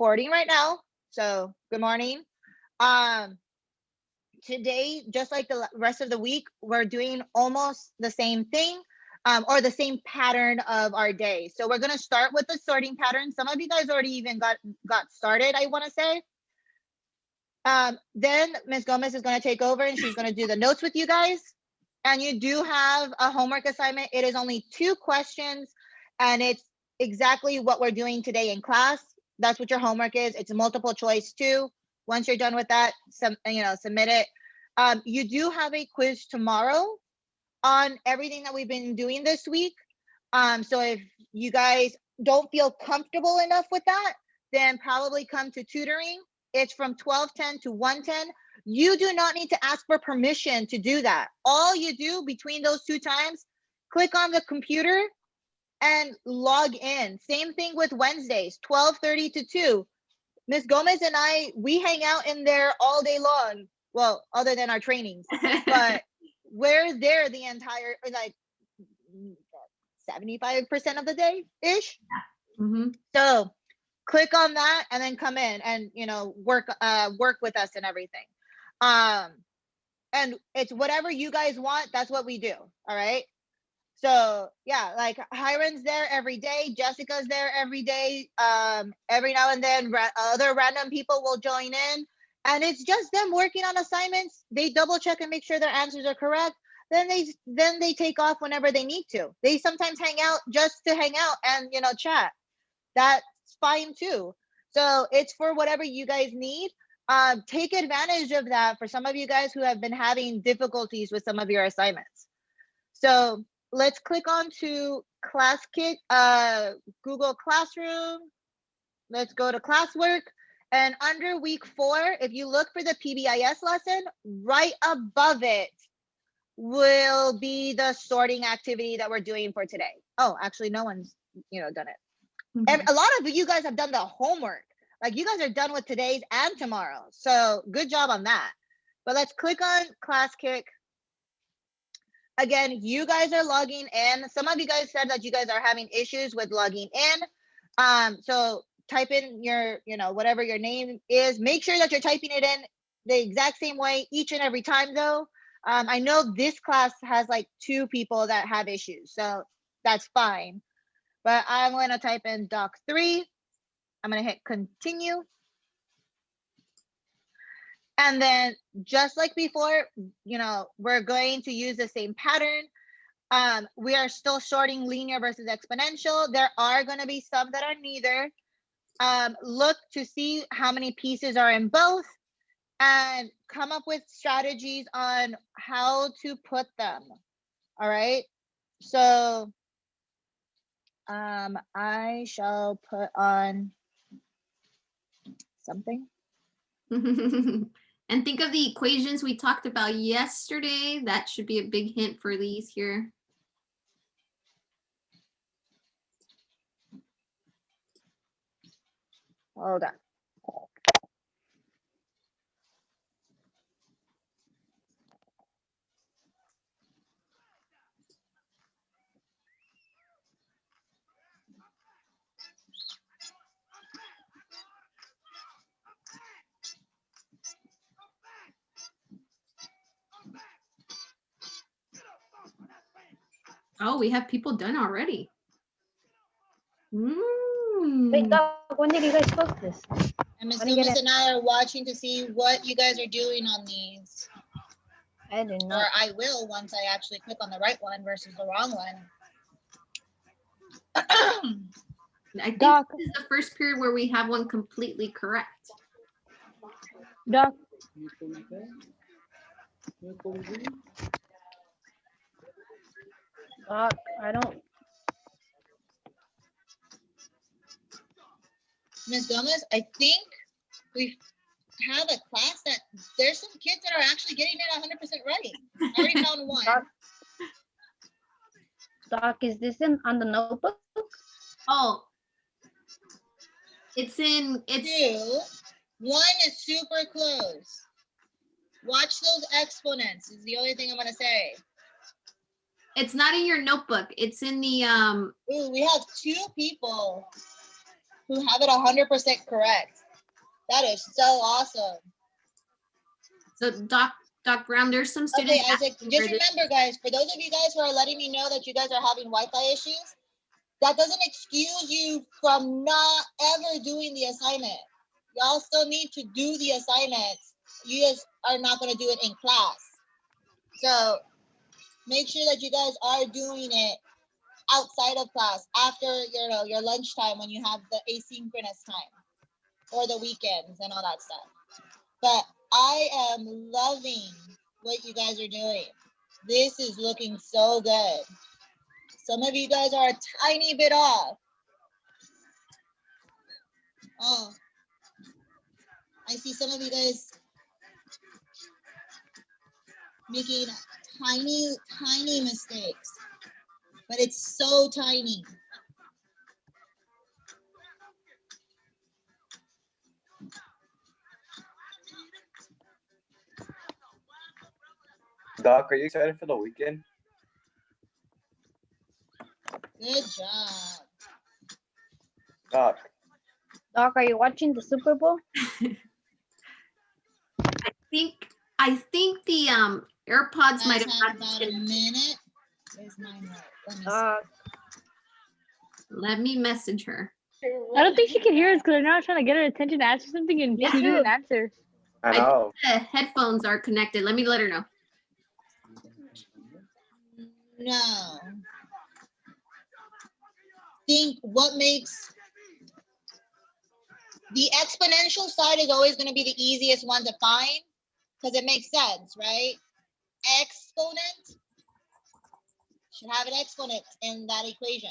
recording right now. So good morning. Um, Today, just like the rest of the week, we're doing almost the same thing, or the same pattern of our day. So we're gonna start with the sorting pattern. Some of you guys already even got started, I want to say. Then Ms. Gomez is gonna take over and she's gonna do the notes with you guys. And you do have a homework assignment. It is only 2 questions, and it's exactly what we're doing today in class. That's what your homework is. It's a multiple choice too. Once you're done with that, submit it. You do have a quiz tomorrow on everything that we've been doing this week. So if you guys don't feel comfortable enough with that, then probably come to tutoring. It's from 12:10 to 1:10. You do not need to ask for permission to do that. All you do between those 2 times, click on the computer and log in. Same thing with Wednesdays, 12:30 to 2. Ms. Gomez and I, we hang out in there all day long. Well, other than our trainings, but we're there the entire, like 75% of the day ish. Mm-hmm. So click on that and then come in and work with us and everything. And it's whatever you guys want, that's what we do. All right. So yeah, like Hiram's there every day, Jessica's there every day. Every now and then other random people will join in, and it's just them working on assignments. They double check and make sure their answers are correct. Then they take off whenever they need to. They sometimes hang out just to hang out and chat. That's fine too. So it's for whatever you guys need. Take advantage of that for some of you guys who have been having difficulties with some of your assignments. So let's click on to ClassKit, Google Classroom. Let's go to classwork. And under week 4, if you look for the PBIS lesson, right above it will be the sorting activity that we're doing for today. Oh, actually, no one's done it. Mm-hmm. And a lot of you guys have done the homework. Like you guys are done with today's and tomorrow. So good job on that. But let's click on ClassKit. Again, you guys are logging in. Some of you guys said that you guys are having issues with logging in. So type in your, whatever your name is. Make sure that you're typing it in the exact same way each and every time though. I know this class has like 2 people that have issues, so that's fine. But I'm going to type in doc 3. I'm going to hit continue. And then just like before, we're going to use the same pattern. We are still sorting linear versus exponential. There are going to be some that are neither. Look to see how many pieces are in both and come up with strategies on how to put them. All right. So I shall put on something. And think of the equations we talked about yesterday. That should be a big hint for these here. Hold on. Oh, we have people done already. Wait, Doc, when did you guys post this? And Ms. Gomez and I are watching to see what you guys are doing on these. I did Or not. I will once I actually click on the right one versus the wrong one. I think Doc. this is the first period where we have one completely correct. Doc. Doc, I don't. Ms. Gomez, I think we have a class that there's some kids that are actually getting it 100% right. I already found one. Doc, is this on the notebook? Oh, it's 2. One is super close. Watch those exponents is the only thing I'm gonna say. It's not in your notebook. It's in the Ooh, we have 2 people who have it 100% correct. That is so awesome. So Doc Brown, there's some Okay, students. Isaac, asking just for this. remember, guys, for those of you guys who are letting me know that you guys are having Wi-Fi issues, that doesn't excuse you from not ever doing the assignment. Y'all still need to do the assignments. You just are not going to do it in class. So make sure that you guys are doing it outside of class after your lunchtime when you have the asynchronous time or the weekends and all that stuff. But I am loving what you guys are doing. This is looking so good. Some of you guys are a tiny bit off. Oh, I see some of you guys making tiny mistakes, but it's so tiny. Doc, are you excited for the weekend? Good job. Doc, Doc, are you watching the Super Bowl? I think the AirPods might Guys have have got about a disconnected. minute. Where's mine? Let me see. Let me message her. I don't think she can hear us because I'm now trying to get her attention to answer something and Me she didn't too. answer. I know. The headphones are connected. Let me let her know. No. Think what makes the exponential side is always going to be the easiest one to find because it makes sense, right? Exponent should have an exponent in that equation.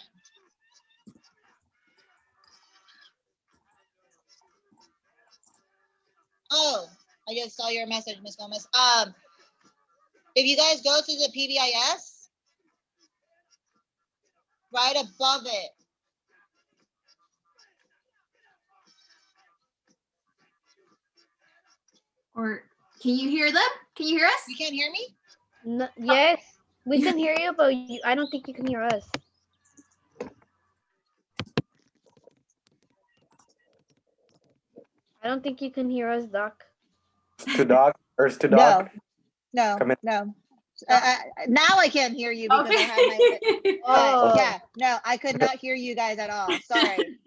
Oh, I just saw your message, Ms. Gomez. If you guys go to the PBIS, right above it, Or can you hear them? Can you hear us? you can't hear me? No, yes, we can hear you, but I don't think you can hear us. I don't think you can hear us, Doc. To Doc, or to Doc? No, Come in. no. Now I can't hear you because I have my. Okay. Oh. Yeah, no, I could not hear you guys at all. Sorry.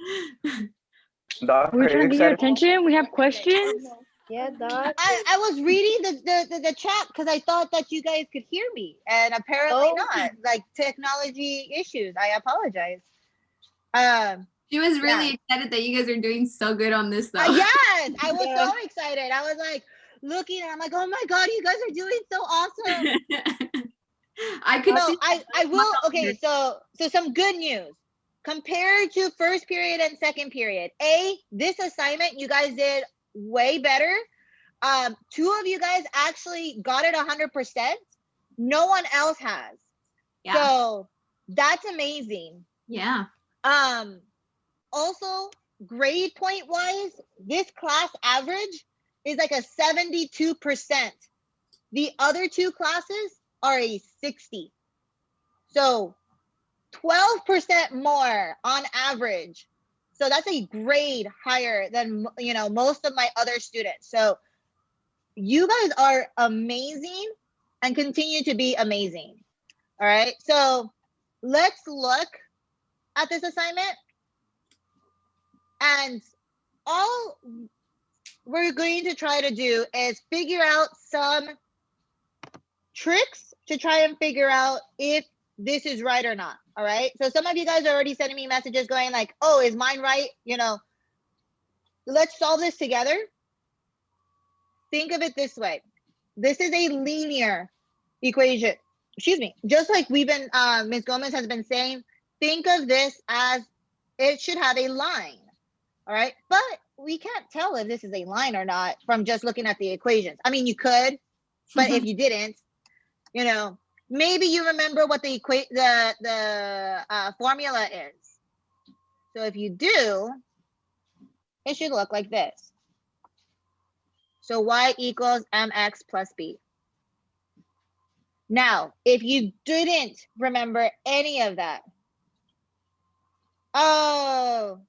Doc, We're are trying you to get your excited? attention. We have questions. Yeah, Doc. I was reading the chat because I thought that you guys could hear me, and apparently Oh. not. Like technology issues. I apologize. She was really Yeah. excited that you guys are doing so good on this though. Yes, I was Yeah. so excited. I was like looking, and I'm like, oh my god, you guys are doing so awesome. I could No, see I will. Okay, so some good news. Compared to first period and second period, this assignment you guys did way better. 2 of you guys actually got it 100%. No one else has. Yeah. So that's amazing. Yeah. Also, grade point wise, this class average is like a 72%. The other 2 classes are a 60. So 12% more on average. So that's a grade higher than most of my other students. So you guys are amazing and continue to be amazing. All right. So let's look at this assignment. And all we're going to try to do is figure out some tricks to try and figure out if this is right or not. All right. So some of you guys are already sending me messages going like, oh, is mine right? Let's solve this together. Think of it this way. This is a linear equation. Excuse me. Just like we've been, Ms. Gomez has been saying, think of this as it should have a line. All right. But we can't tell if this is a line or not from just looking at the equations. I mean, you could, but if you didn't, maybe you remember what the formula is. So if you do, it should look like this. So y equals mx plus b. Now, if you didn't remember any of that, oh,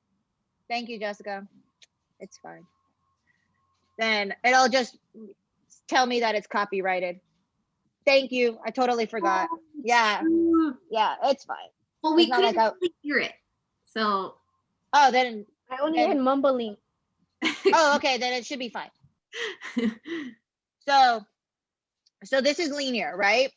Thank you, Jessica. It's fine. Then it'll just tell me that it's copyrighted. Thank you. I totally forgot. Oh, it's Yeah. true. Yeah, it's fine. Well, we It's not couldn't like really hear it. So Oh, then, I only And- heard mumbling. oh, okay, then it should be fine. So this is linear, right?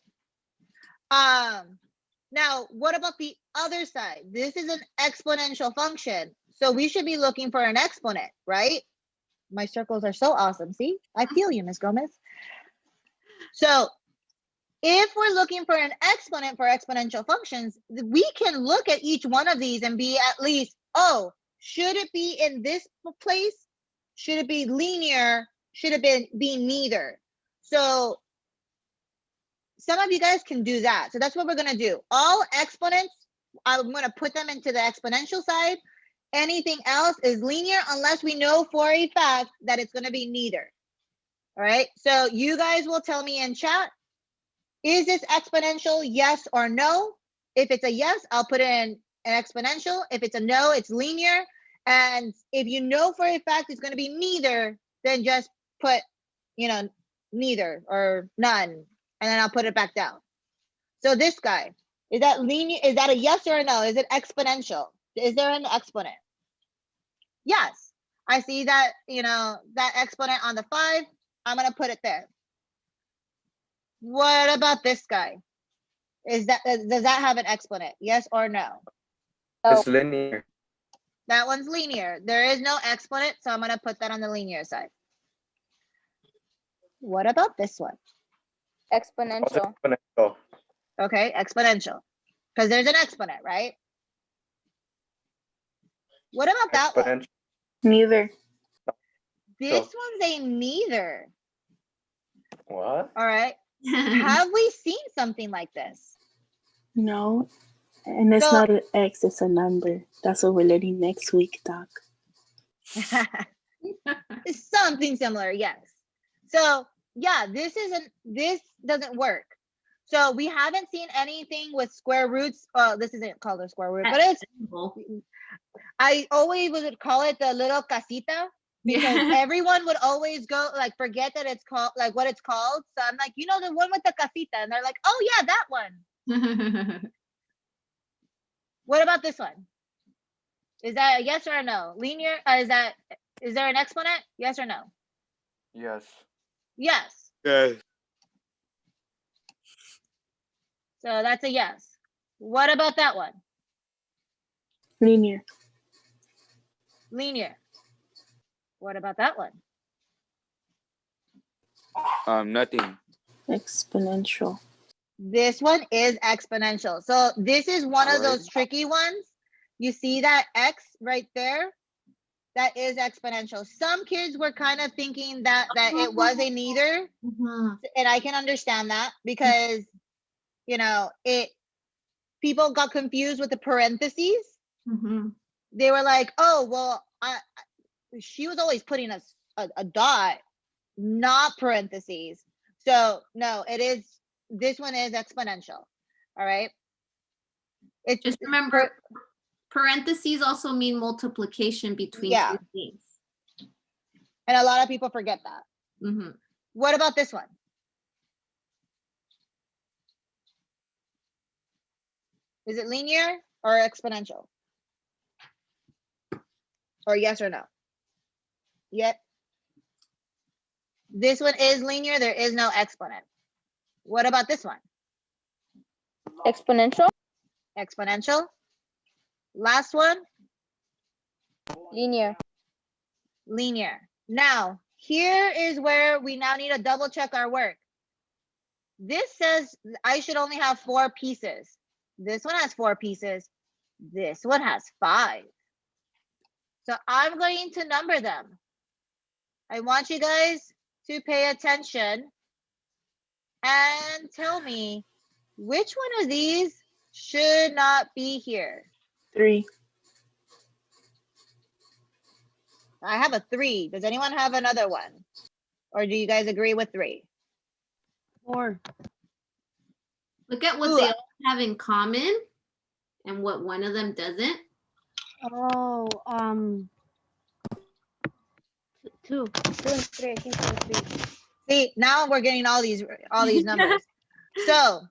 Now what about the other side? This is an exponential function. So we should be looking for an exponent, right? My circles are so awesome. See, I feel you, Miss Gomez. So if we're looking for an exponent for exponential functions, we can look at each one of these and be at least, oh, should it be in this place? Should it be linear? Should it be neither? So some of you guys can do that. So that's what we're going to do. All exponents, I'm going to put them into the exponential side. Anything else is linear unless we know for a fact that it's going to be neither. All right. So you guys will tell me in chat, is this exponential, yes or no? If it's a yes, I'll put in an exponential. If it's a no, it's linear. And if you know for a fact it's going to be neither, then just put, neither or none. And then I'll put it back down. So this guy, is that linear? Is that a yes or a no? Is it exponential? Is there an exponent? Yes. I see that, that exponent on the 5. I'm going to put it there. What about this guy? Does that have an exponent? Yes or no? It's linear. That one's linear. There is no exponent, so I'm going to put that on the linear side. What about this one? What's Exponential. exponential? Okay, exponential. Because there's an exponent, right? What about that one? Exponential. Neither. This one's a neither. What? All right. Have we seen something like this? No. And it's So- not an X, it's a number. That's what we're learning next week, Doc. Something similar, yes. So yeah, this doesn't work. So we haven't seen anything with square roots. This isn't called a square root, but it's, I always would call it the little casita, because everyone would always go forget that it's called what it's called. So I'm like, the one with the casita, and they're like, oh yeah, that one. What about this one? Is that a yes or a no? Linear? Is there an exponent? Yes or no? Yes. Yes. Yes. So that's a yes. What about that one? Linear. Linear. What about that one? Nothing. Exponential. This one is exponential. So this is one of those tricky ones. You see that X right there? That is exponential. Some kids were kind of thinking that it was a neither, and I can understand that because, people got confused with the parentheses. They were like, oh, well, she was always putting a dot, not parentheses. So no, this one is exponential. All right. It's Just remember, parentheses also mean multiplication between Yeah. two things. and a lot of people forget that. Mhm. What about this one? Is it linear or exponential? Or yes or no? Yet. This one is linear. There is no exponent. What about this one? Exponential. Exponential. Last one, Linear. linear. Now, here is where we now need to double check our work. This says I should only have 4 pieces. This one has 4 pieces. This one has 5. So I'm going to number them. I want you guys to pay attention and tell me which one of these should not be here. 3. I have a 3. Does anyone have another one? Or do you guys agree with 3? 4. Look at what Ooh. they all have in common and what one of them doesn't. Oh, 2. 2 and 3. I think 2 and 3. See, now we're getting all these numbers. So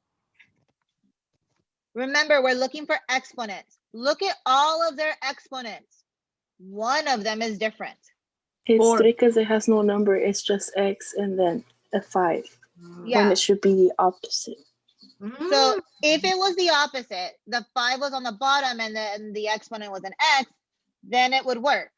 remember, we're looking for exponents. Look at all of their exponents. One of them is different. It's 4. 3 because it has no number. It's just X and then a 5. When Yeah. it should be the opposite. So if it was the opposite, the 5 was on the bottom and then the exponent was an X, then it would work.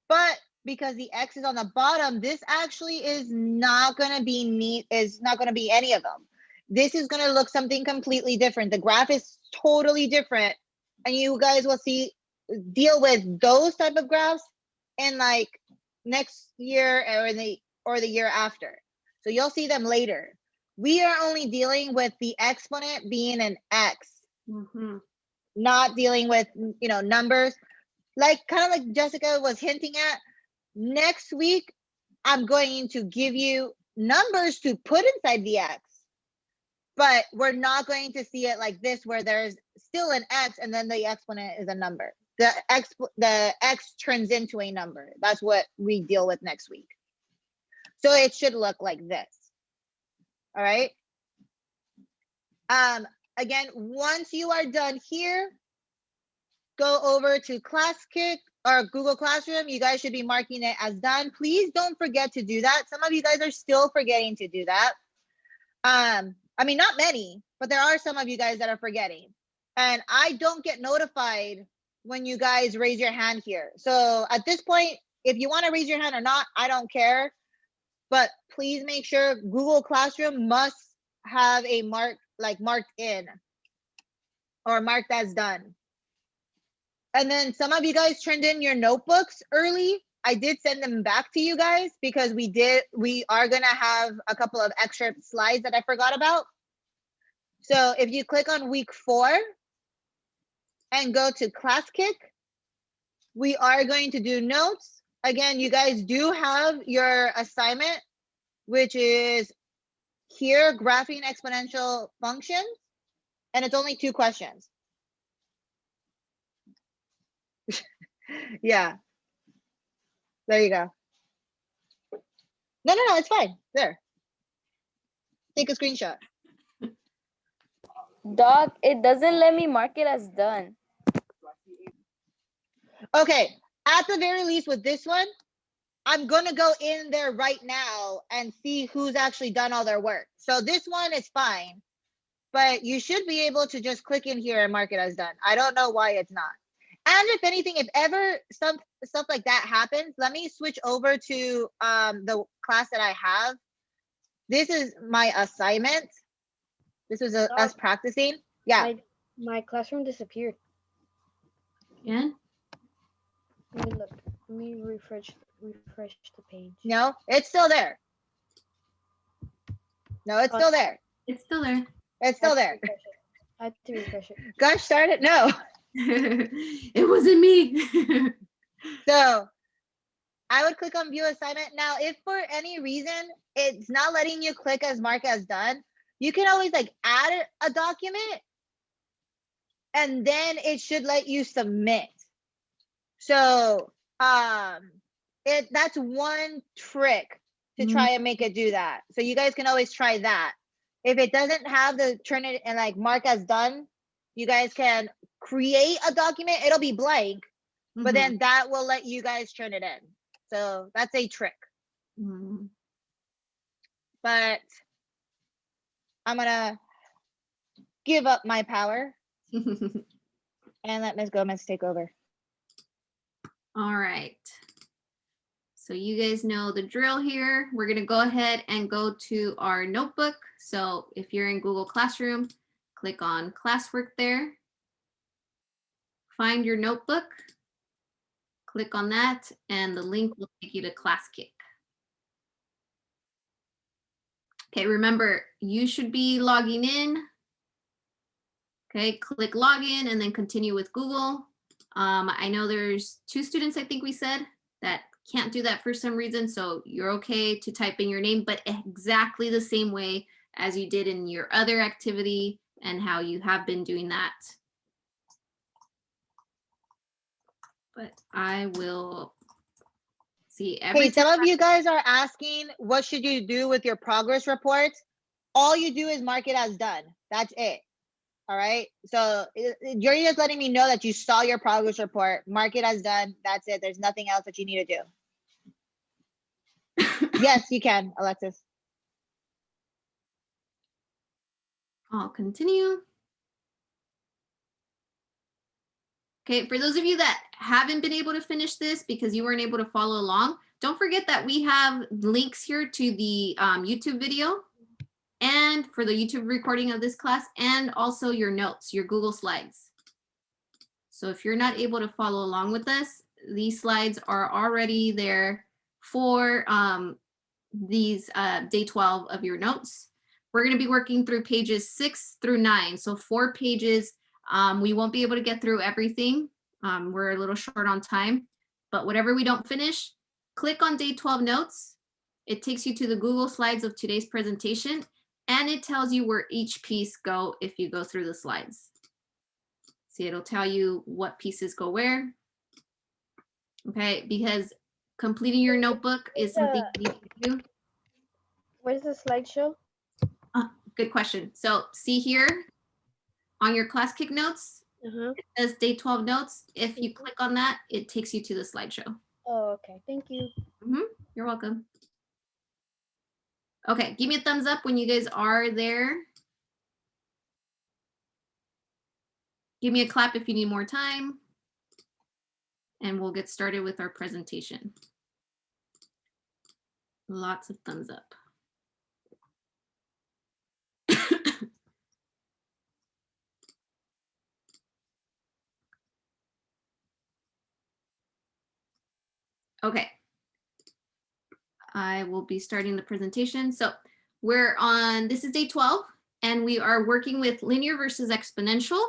But because the X is on the bottom, this actually is not going to be any of them. This is going to look something completely different. The graph is totally different. And you guys will deal with those type of graphs in like next year or the year after. So you'll see them later. We are only dealing with the exponent being an X, not dealing with, numbers. Like kind of like Jessica was hinting at, next week, I'm going to give you numbers to put inside the X, but we're not going to see it like this, where there's still an X and then the exponent is a number. The X turns into a number. That's what we deal with next week. So it should look like this. All right. Again, once you are done here, go over to ClassKick or Google Classroom. You guys should be marking it as done. Please don't forget to do that. Some of you guys are still forgetting to do that. I mean, not many, but there are some of you guys that are forgetting. And I don't get notified when you guys raise your hand here. So at this point, if you want to raise your hand or not, I don't care. But please make sure Google Classroom must have a marked in or marked as done. And then some of you guys turned in your notebooks early. I did send them back to you guys because we are gonna have a couple of extra slides that I forgot about. So if you click on week 4 and go to ClassKick, we are going to do notes. Again, you guys do have your assignment, which is here, graphing exponential functions, and it's only 2 questions. Yeah. There you go. No, it's fine. There. Take a screenshot. Doc, it doesn't let me mark it as done. Okay, at the very least with this one, I'm gonna go in there right now and see who's actually done all their work. So this one is fine, but you should be able to just click in here and mark it as done. I don't know why it's not. And if anything, if ever stuff like that happens, let me switch over to the class that I have. This is my assignment. This was us practicing. Yeah. My classroom disappeared. Again? Let me look. Let me refresh the page. No, it's still there. No, it's still there. It's still there. It's still there. I have to refresh it. Gosh darn it, no. It wasn't me. So I would click on view assignment. Now, if for any reason it's not letting you click as mark as done, you can always like add a document and then it should let you submit. So that's one trick to try and make it do that. So you guys can always try that. If it doesn't have the turn it and like mark as done, you guys can create a document. It'll be blank, but then that will let you guys turn it in. So that's a trick. But I'm gonna give up my power and let Ms. Gomez take over. All right. So you guys know the drill here. We're gonna go ahead and go to our notebook. So if you're in Google Classroom, click on classwork there. Find your notebook, click on that, and the link will take you to ClassKick. Okay, remember, you should be logging in. Okay, click login and then continue with Google. I know there's 2 students, I think we said, that can't do that for some reason. So you're okay to type in your name, but exactly the same way as you did in your other activity and how you have been doing that. But I will see See, every Hey, some of you guys are asking, what should you do with your progress reports? All you do is mark it as done. That's it. All right. So you're just letting me know that you saw your progress report, mark it as done. That's it. There's nothing else that you need to do. Yes, you can, Alexis. I'll continue. Okay, for those of you that haven't been able to finish this because you weren't able to follow along, don't forget that we have links here to the YouTube video and for the YouTube recording of this class, and also your notes, your Google Slides. So if you're not able to follow along with us, these slides are already there for these day 12 of your notes. We're going to be working through pages 6 through 9. So 4 pages. We won't be able to get through everything. We're a little short on time, but whatever we don't finish, click on day 12 notes. It takes you to the Google Slides of today's presentation, and it tells you where each piece go if you go through the slides. See, it'll tell you what pieces go where. Okay, because completing your notebook is something you need to do. Where's the slideshow? Good question. So see here on your class kick notes, Uh-huh. it says day 12 notes. If you click on that, it takes you to the slideshow. Oh, okay. Thank you. You're welcome. Okay, give me a thumbs up when you guys are there. Give me a clap if you need more time. And we'll get started with our presentation. Lots of thumbs up. Okay. I will be starting the presentation. So this is day 12, and we are working with linear versus exponential,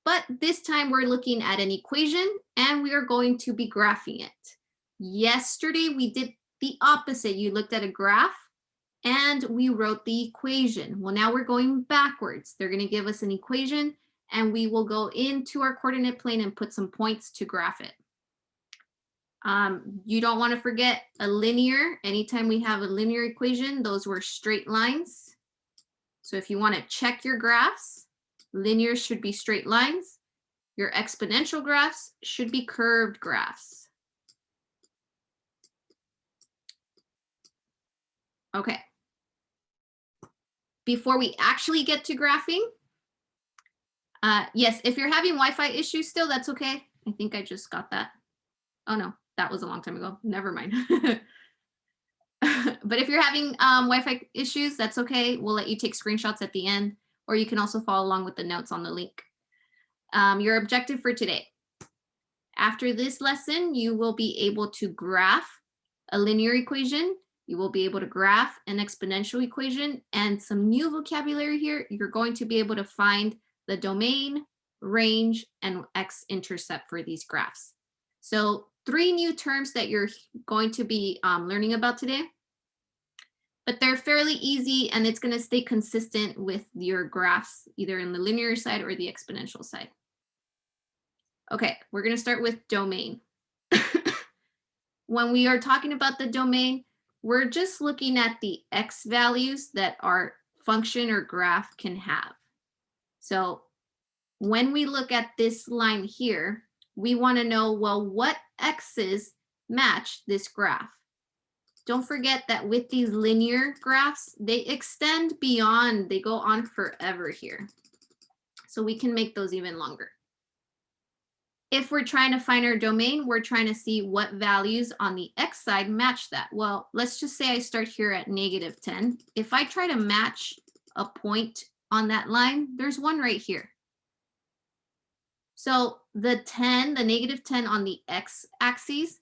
but this time we're looking at an equation and we are going to be graphing it. Yesterday we did the opposite. You looked at a graph and we wrote the equation. Well, now we're going backwards. They're going to give us an equation and we will go into our coordinate plane and put some points to graph it. You don't want to forget a linear. Anytime we have a linear equation, those were straight lines. So if you want to check your graphs, linear should be straight lines. Your exponential graphs should be curved graphs. Okay. Before we actually get to graphing, yes, if you're having Wi-Fi issues still, that's okay. I think I just got that. Oh no. That was a long time ago. Never mind. But if you're having Wi-Fi issues, that's okay. We'll let you take screenshots at the end, or you can also follow along with the notes on the link. Your objective for today. After this lesson, you will be able to graph a linear equation. You will be able to graph an exponential equation, and some new vocabulary here. You're going to be able to find the domain, range, and x-intercept for these graphs. So 3 new terms that you're going to be learning about today, but they're fairly easy and it's going to stay consistent with your graphs, either in the linear side or the exponential side. Okay, we're going to start with domain. When we are talking about the domain, we're just looking at the x values that our function or graph can have. So when we look at this line here, we want to know, well, what x's match this graph? Don't forget that with these linear graphs, they extend beyond, they go on forever here. So we can make those even longer. If we're trying to find our domain, we're trying to see what values on the x side match that. Well, let's just say I start here at -10. If I try to match a point on that line, there's one right here. So the 10, the -10 on the x-axis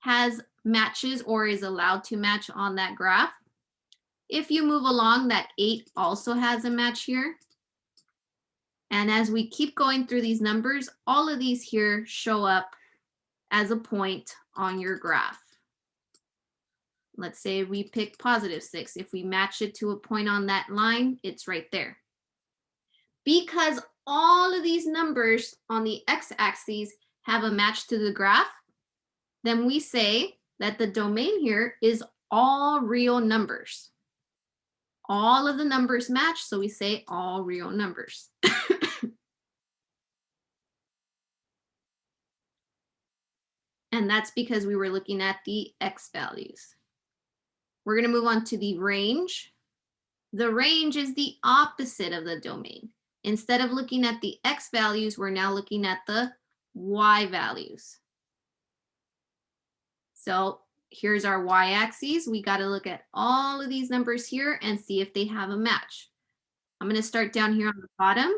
has matches or is allowed to match on that graph. If you move along, that 8 also has a match here. And as we keep going through these numbers, all of these here show up as a point on your graph. Let's say we pick +6. If we match it to a point on that line, it's right there. Because all of these numbers on the x-axis have a match to the graph, then we say that the domain here is all real numbers. All of the numbers match, so we say all real numbers. And that's because we were looking at the X values. We're going to move on to the range. The range is the opposite of the domain. Instead of looking at the X values, we're now looking at the Y values. So here's our Y axis. We got to look at all of these numbers here and see if they have a match. I'm going to start down here on the bottom.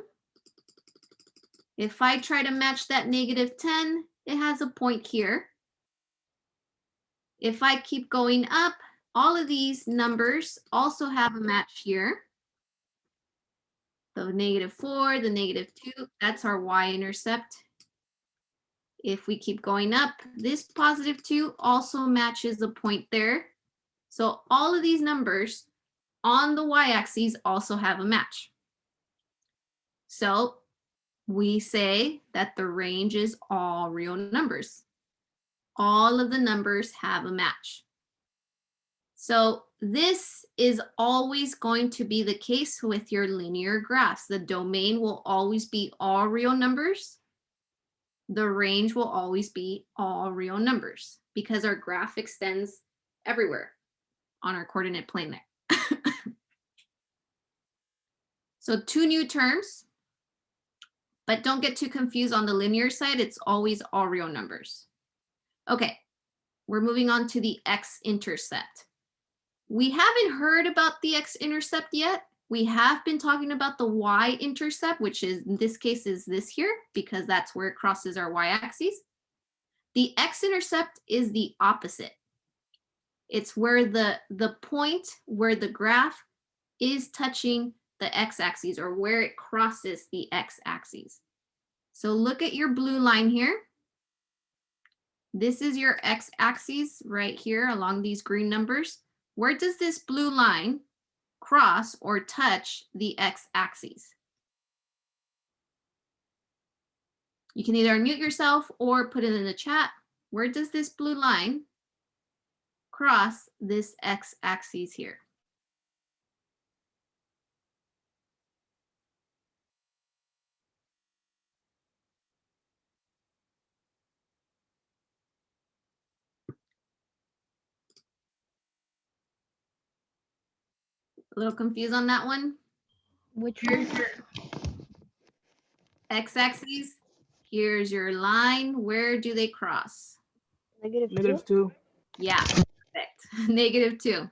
If I try to match that -10, it has a point here. If I keep going up, all of these numbers also have a match here. So -4, the -2, that's our y-intercept. If we keep going up, this +2 also matches the point there. So all of these numbers on the y-axis also have a match. So we say that the range is all real numbers. All of the numbers have a match. So this is always going to be the case with your linear graphs. The domain will always be all real numbers. The range will always be all real numbers because our graph extends everywhere on our coordinate plane there. So 2 new terms, but don't get too confused on the linear side. It's always all real numbers. Okay, we're moving on to the x-intercept. We haven't heard about the x-intercept yet. We have been talking about the y-intercept, which is in this case is this here because that's where it crosses our y-axis. The x-intercept is the opposite. It's where the point where the graph is touching the x-axis or where it crosses the x-axis. So look at your blue line here. This is your x-axis right here along these green numbers. Where does this blue line cross or touch the x-axis? You can either unmute yourself or put it in the chat. Where does this blue line cross this x-axis here? A little confused on that one? Which Here's one? your x-axis. Here's your line. Where do they cross? -2. Yeah, perfect. -2.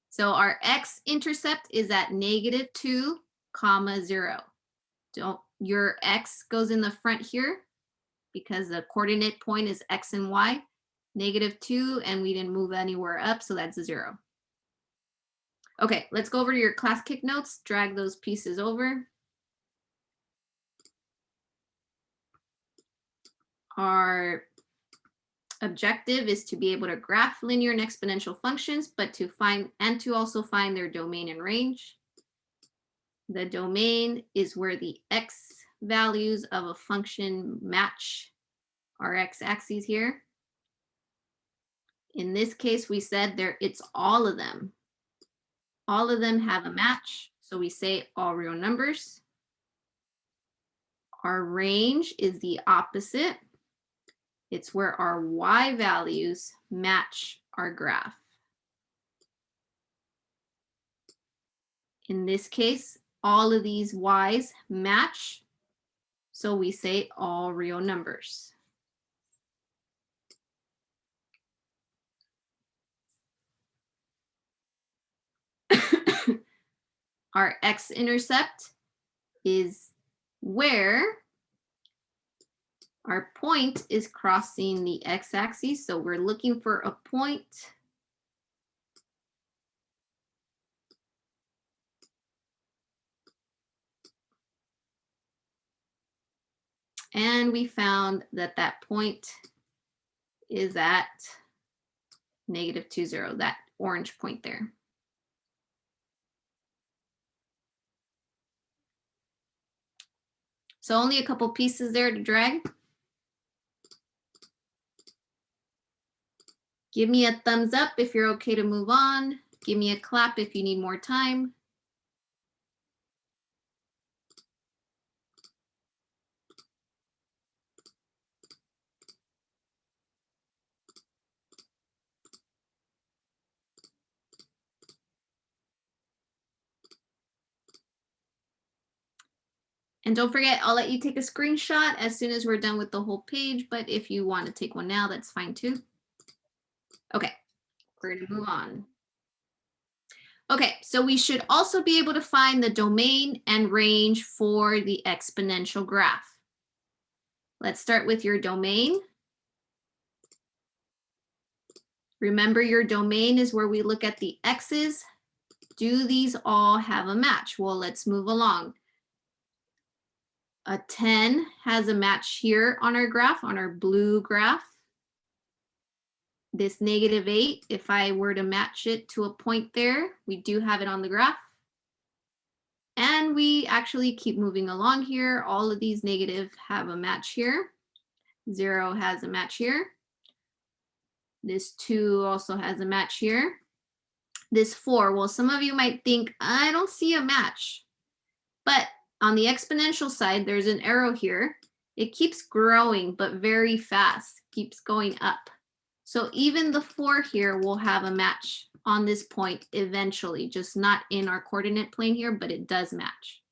So our x-intercept is at -2, 0. Your x goes in the front here because the coordinate point is x and y, -2, and we didn't move anywhere up, so that's a 0. Okay, let's go over to your class kick notes, drag those pieces over. Our objective is to be able to graph linear and exponential functions, but to also find their domain and range. The domain is where the x values of a function match our x-axis here. In this case, we said it's all of them. All of them have a match, so we say all real numbers. Our range is the opposite. It's where our y values match our graph. In this case, all of these y's match, so we say all real numbers. Our x-intercept is where our point is crossing the x-axis. So we're looking for a point. And we found that that point is at -2, that orange point there. So only a couple pieces there to drag. Give me a thumbs up if you're okay to move on. Give me a clap if you need more time. And don't forget, I'll let you take a screenshot as soon as we're done with the whole page, but if you want to take one now, that's fine too. Okay, we're gonna move on. Okay, so we should also be able to find the domain and range for the exponential graph. Let's start with your domain. Remember, your domain is where we look at the x's. Do these all have a match? Well, let's move along. A 10 has a match here on our graph, on our blue graph. This -8, if I were to match it to a point there, we do have it on the graph. And we actually keep moving along here. All of these negative have a match here. 0 has a match here. This 2 also has a match here. This 4, well, some of you might think, I don't see a match. But on the exponential side, there's an arrow here. It keeps growing, but very fast, keeps going up. So even the 4 here will have a match on this point eventually, just not in our coordinate plane here, but it does match.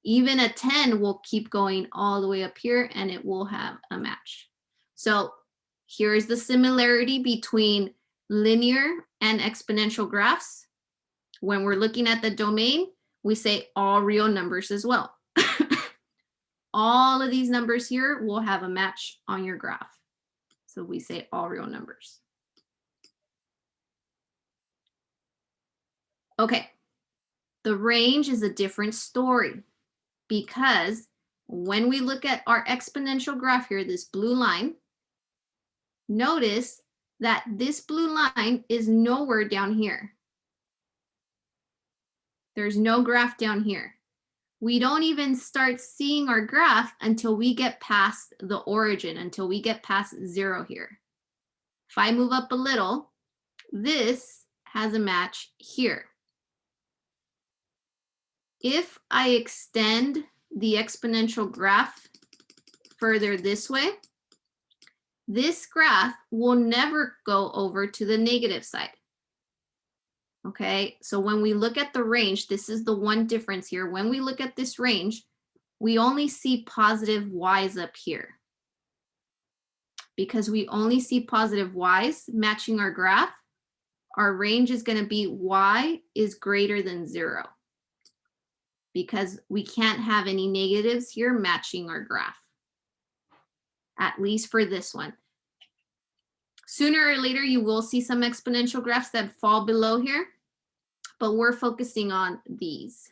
Even a 10 will keep going all the way up here and it will have a match. So here's the similarity between linear and exponential graphs. When we're looking at the domain, we say all real numbers as well. All of these numbers here will have a match on your graph. So we say all real numbers. Okay, the range is a different story because when we look at our exponential graph here, this blue line, notice that this blue line is nowhere down here. There's no graph down here. We don't even start seeing our graph until we get past the origin, until we get past 0 here. If I move up a little, this has a match here. If I extend the exponential graph further this way, this graph will never go over to the negative side. Okay, so when we look at the range, this is the one difference here. When we look at this range, we only see positive y's up here. Because we only see positive y's matching our graph, our range is going to be y is greater than 0. Because we can't have any negatives here matching our graph. At least for this one. Sooner or later, you will see some exponential graphs that fall below here, but we're focusing on these.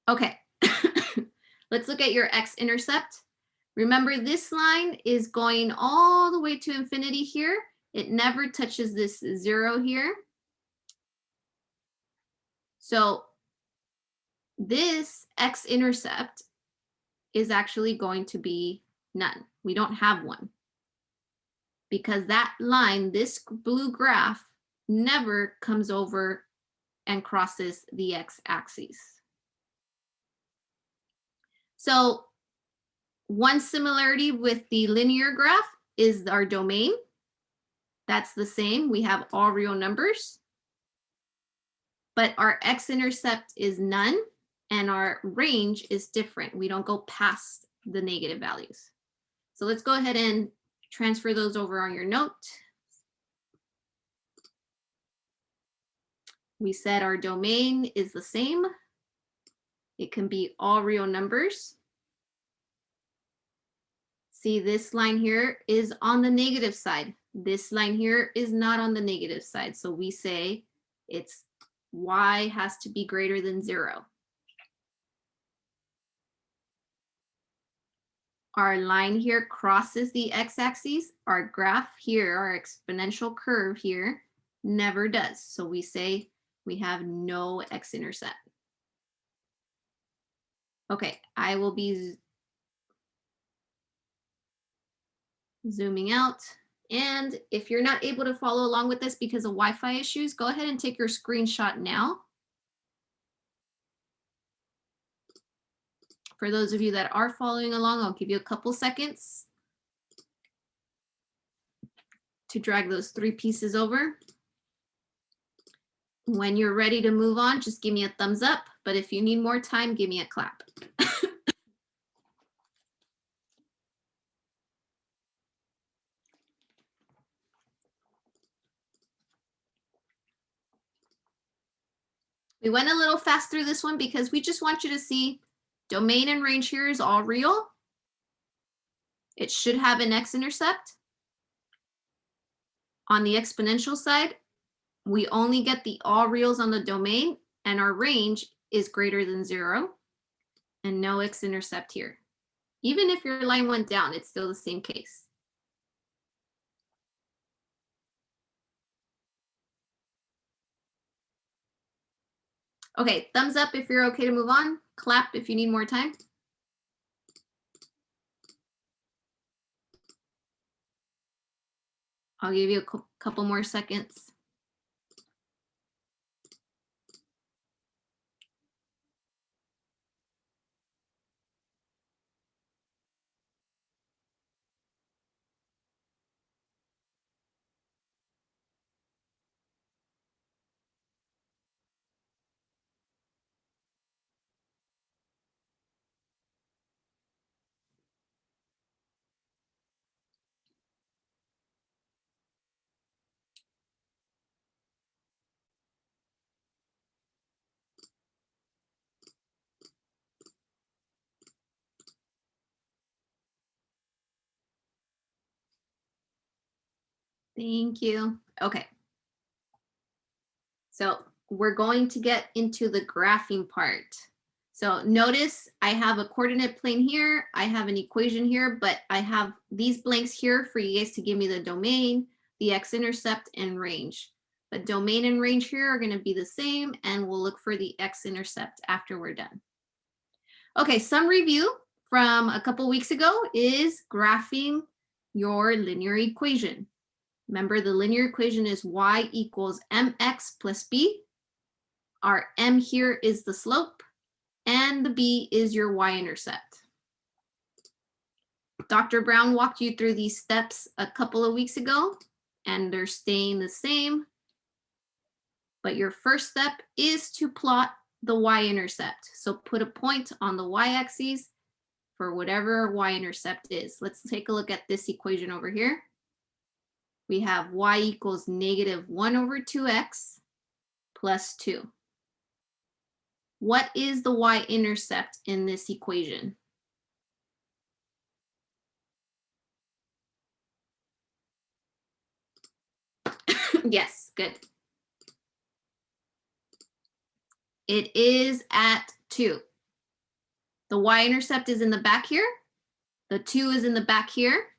Okay, let's look at your x-intercept. Remember, this line is going all the way to infinity here. It never touches this 0 here. So this x-intercept is actually going to be none. We don't have one. Because that line, this blue graph, never comes over and crosses the x-axis. So one similarity with the linear graph is our domain. That's the same. We have all real numbers. But our x-intercept is none. And our range is different. We don't go past the negative values. So let's go ahead and transfer those over on your note. We said our domain is the same. It can be all real numbers. See, this line here is on the negative side. This line here is not on the negative side. So we say it's y has to be greater than 0. Our line here crosses the x-axis. Our graph here, our exponential curve here, never does. So we say we have no x-intercept. Okay, I will be Zooming out. And if you're not able to follow along with this because of Wi-Fi issues, go ahead and take your screenshot now. For those of you that are following along, I'll give you a couple seconds to drag those 3 pieces over. When you're ready to move on, just give me a thumbs up. But if you need more time, give me a clap. We went a little fast through this one because we just want you to see domain and range here is all real. It should have an x-intercept. On the exponential side, we only get the all reals on the domain and our range is greater than 0 and no x-intercept here. Even if your line went down, it's still the same case. Okay, thumbs up if you're okay to move on. Clap if you need more time. I'll give you a couple more seconds. Thank you. Okay. So we're going to get into the graphing part. So notice I have a coordinate plane here. I have an equation here, but I have these blanks here for you guys to give me the domain, the x-intercept, and range. But domain and range here are going to be the same, and we'll look for the x-intercept after we're done. Okay, some review from a couple weeks ago is graphing your linear equation. Remember, the linear equation is y equals mx plus b. Our m here is the slope, and the b is your y-intercept. Dr. Brown walked you through these steps a couple of weeks ago, and they're staying the same. But your first step is to plot the y-intercept. So put a point on the y-axis for whatever y-intercept is. Let's take a look at this equation over here. We have y equals -1 over 2x plus 2. What is the y-intercept in this equation? Yes, good. It is at 2. The y-intercept is in the back here. The 2 is in the back here.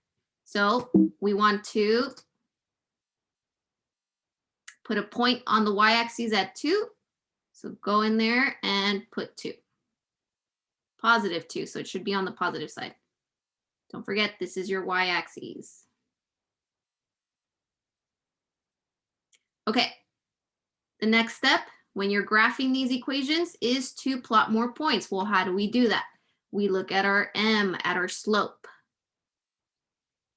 So we want to put a point on the y-axis at 2. So go in there and put 2. Positive 2, so it should be on the positive side. Don't forget, this is your y-axis. Okay, the next step when you're graphing these equations is to plot more points. Well, how do we do that? We look at our m, at our slope.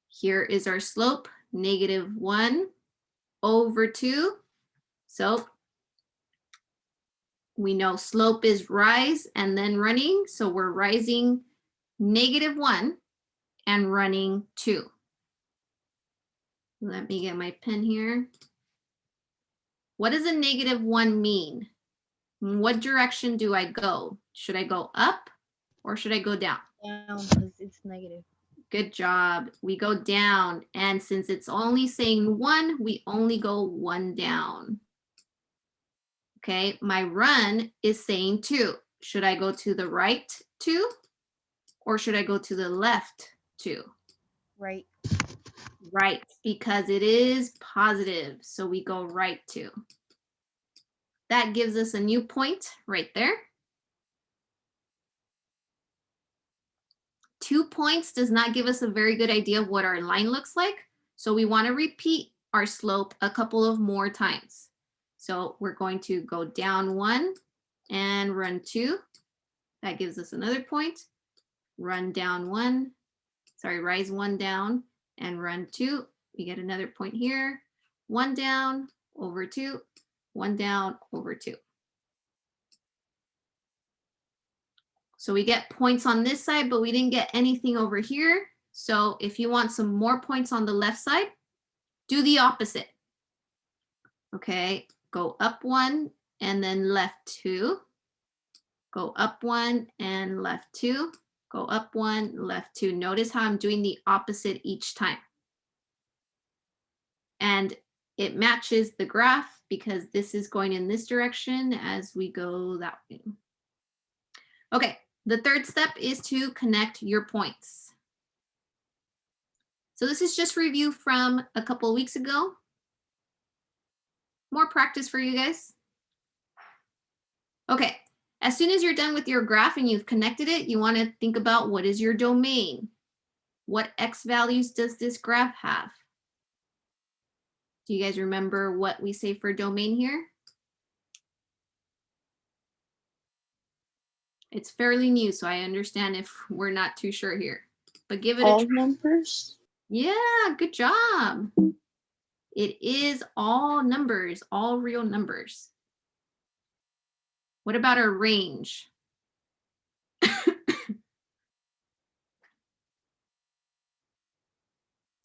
Here is our slope, -1 over 2. So we know slope is rise and then running. So we're rising -1 and running 2. Let me get my pen here. What does a -1 mean? What direction do I go? Should I go up or should I go down? Down because it's negative. Good job. We go down. And since it's only saying 1, we only go 1 down. Okay, my run is saying 2. Should I go to the right 2 or should I go to the left 2? Right. Right, because it is positive. So we go right 2. That gives us a new point right there. 2 points does not give us a very good idea of what our line looks like. So we want to repeat our slope a couple of more times. So we're going to go down 1 and run 2. That gives us another point. Run down 1. Sorry, rise 1 down and run 2. We get another point here. 1 down, over 2. 1 down, over 2. So we get points on this side, but we didn't get anything over here. So if you want some more points on the left side, do the opposite. Okay, go up 1 and then left 2. Go up 1 and left 2. Go up 1, left 2. Notice how I'm doing the opposite each time. And it matches the graph because this is going in this direction as we go that way. Okay, the third step is to connect your points. So this is just review from a couple of weeks ago. More practice for you guys. Okay, as soon as you're done with your graph and you've connected it, you want to think about what is your domain? What X values does this graph have? Do you guys remember what we say for domain here? It's fairly new, so I understand if we're not too sure here, but give it a All try. numbers? Yeah, good job. It is all numbers, all real numbers. What about our range?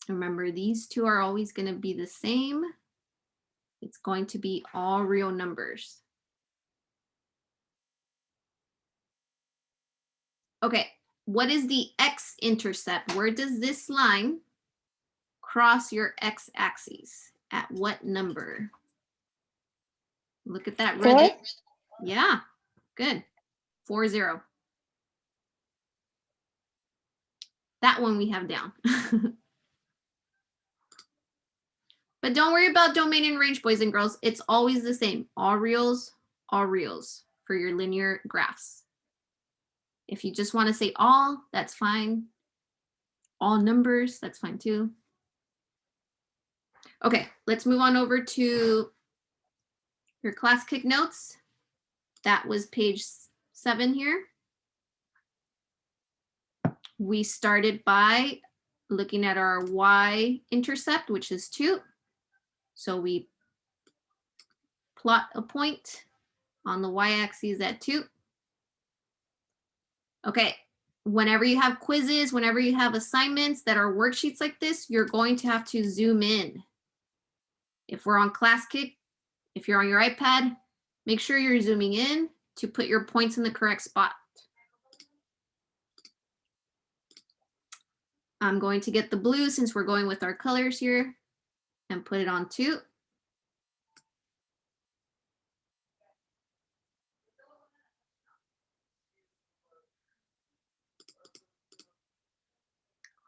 Remember, these two are always going to be the same. It's going to be all real numbers. Okay, what is the x-intercept? Where does this line cross your x-axis? At what number? Look at that red. Yeah, good. 40. That one we have down. But don't worry about domain and range, boys and girls. It's always the same. All reals for your linear graphs. If you just want to say all, that's fine. All numbers, that's fine too. Okay, let's move on over to your class kick notes. That was page 7 here. We started by looking at our y-intercept, which is 2. So we plot a point on the y-axis at 2. Okay, whenever you have quizzes, whenever you have assignments that are worksheets like this, you're going to have to zoom in. If we're on ClassKick, if you're on your iPad, make sure you're zooming in to put your points in the correct spot. I'm going to get the blue since we're going with our colors here and put it on 2.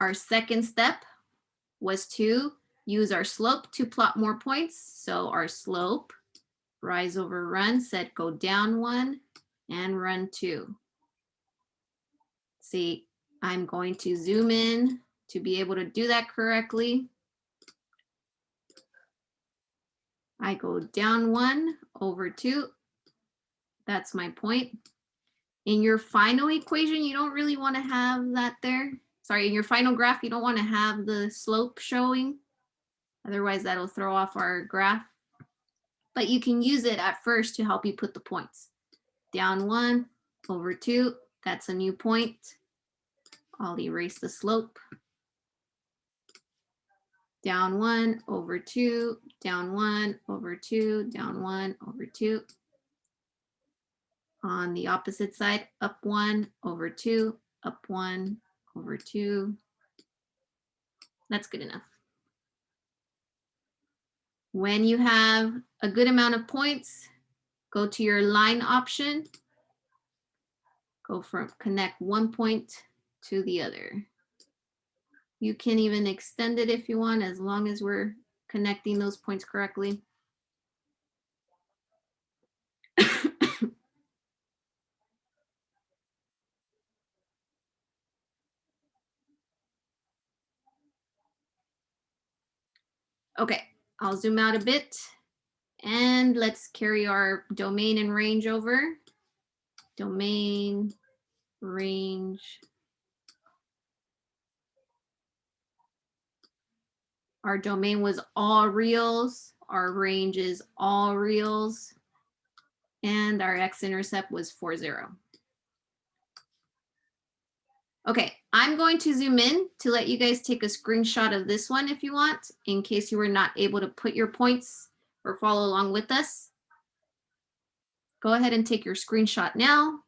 Our second step was to use our slope to plot more points. So our slope, rise over run, said go down 1 and run 2. See, I'm going to zoom in to be able to do that correctly. I go down 1 over 2. That's my point. In your final equation, you don't really want to have that there. Sorry, in your final graph, you don't want to have the slope showing. Otherwise, that'll throw off our graph. But you can use it at first to help you put the points. Down 1 over 2, that's a new point. I'll erase the slope. Down 1 over 2, down 1 over 2, down 1 over 2. On the opposite side, up 1 over 2, up 1 over 2. That's good enough. When you have a good amount of points, go to your line option. Go from connect one point to the other. You can even extend it if you want, as long as we're connecting those points correctly. Okay, I'll zoom out a bit and let's carry our domain and range over. Domain, range. Our domain was all reals. Our range is all reals. And our x-intercept was 40. Okay, I'm going to zoom in to let you guys take a screenshot of this one if you want, in case you were not able to put your points or follow along with us. Go ahead and take your screenshot now.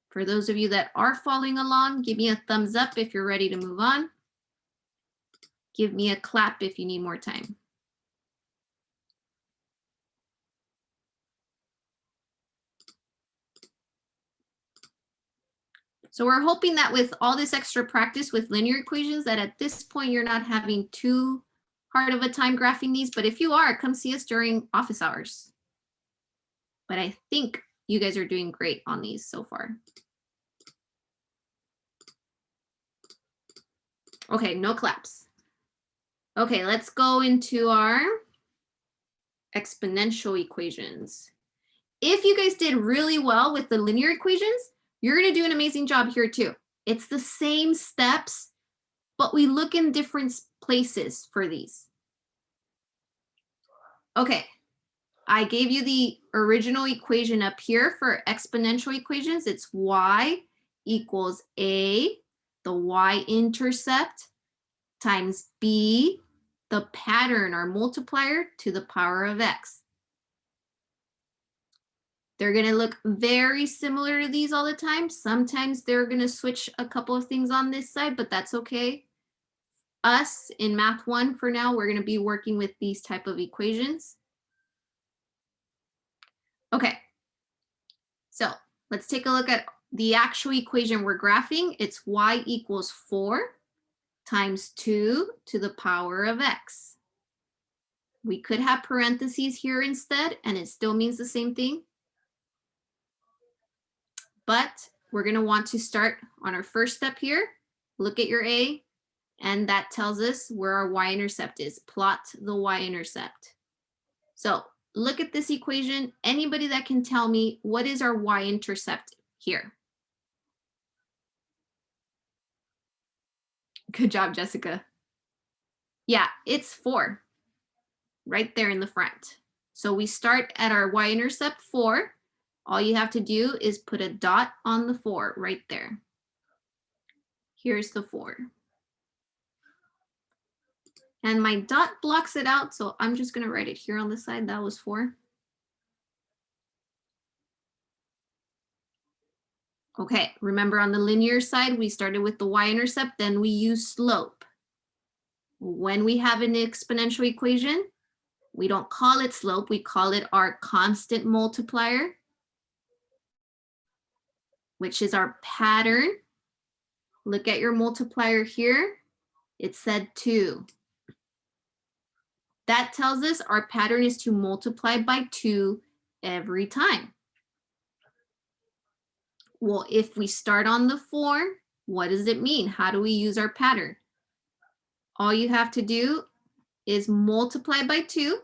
For those of you that are following along, give me a thumbs up if you're ready to move on. Give me a clap if you need more time. So we're hoping that with all this extra practice with linear equations, that at this point you're not having too hard of a time graphing these, but if you are, come see us during office hours. But I think you guys are doing great on these so far. Okay, no claps. Okay, let's go into our exponential equations. If you guys did really well with the linear equations, you're going to do an amazing job here too. It's the same steps, but we look in different places for these. Okay, I gave you the original equation up here for exponential equations. It's y equals a, the y-intercept, times b, the pattern, our multiplier, to the power of x. They're going to look very similar to these all the time. Sometimes they're going to switch a couple of things on this side, but that's okay. Us in Math 1 for now, we're going to be working with these type of equations. Okay, so let's take a look at the actual equation we're graphing. It's y equals 4 times 2 to the power of x. We could have parentheses here instead, and it still means the same thing. But we're going to want to start on our first step here. Look at your A, and that tells us where our y-intercept is. Plot the y-intercept. So look at this equation. Anybody that can tell me what is our y-intercept here? Good job, Jessica. Yeah, it's 4 right there in the front. So we start at our y-intercept 4. All you have to do is put a dot on the 4 right there. Here's the 4. And my dot blocks it out, so I'm just going to write it here on the side. That was 4. Okay, remember on the linear side, we started with the y-intercept, then we use slope. When we have an exponential equation, we don't call it slope, we call it our constant multiplier, which is our pattern. Look at your multiplier here. It said 2. That tells us our pattern is to multiply by 2 every time. Well, if we start on the 4, what does it mean? How do we use our pattern? All you have to do is multiply by 2.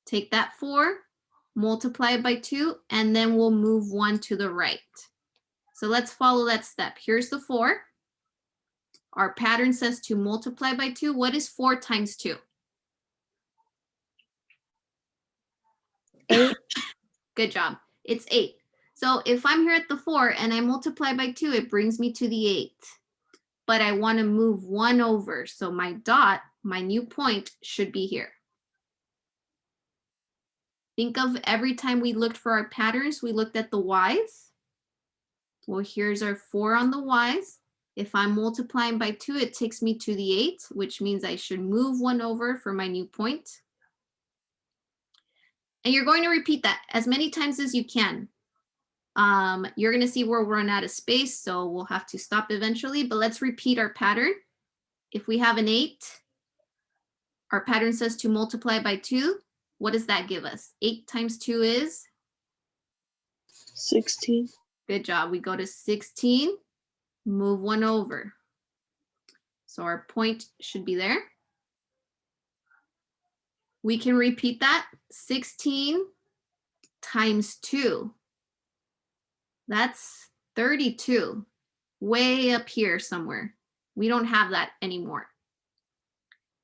Take that 4, multiply it by 2, and then we'll move 1 to the right. So let's follow that step. Here's the 4. Our pattern says to multiply by 2. What is 4 times 2? 8. Good job. It's 8. So if I'm here at the 4 and I multiply by 2, it brings me to the 8. But I want to move 1 over. So my dot, my new point, should be here. Think of every time we looked for our patterns, we looked at the y's. Well, here's our 4 on the y's. If I'm multiplying by 2, it takes me to the 8, which means I should move 1 over for my new point. And you're going to repeat that as many times as you can. You're going to see where we're run out of space, so we'll have to stop eventually, but let's repeat our pattern. If we have an 8, our pattern says to multiply by 2. What does that give us? 8 times 2 is? 16. Good job. We go to 16, move 1 over. So our point should be there. We can repeat that. 16 times 2. That's 32. Way up here somewhere. We don't have that anymore.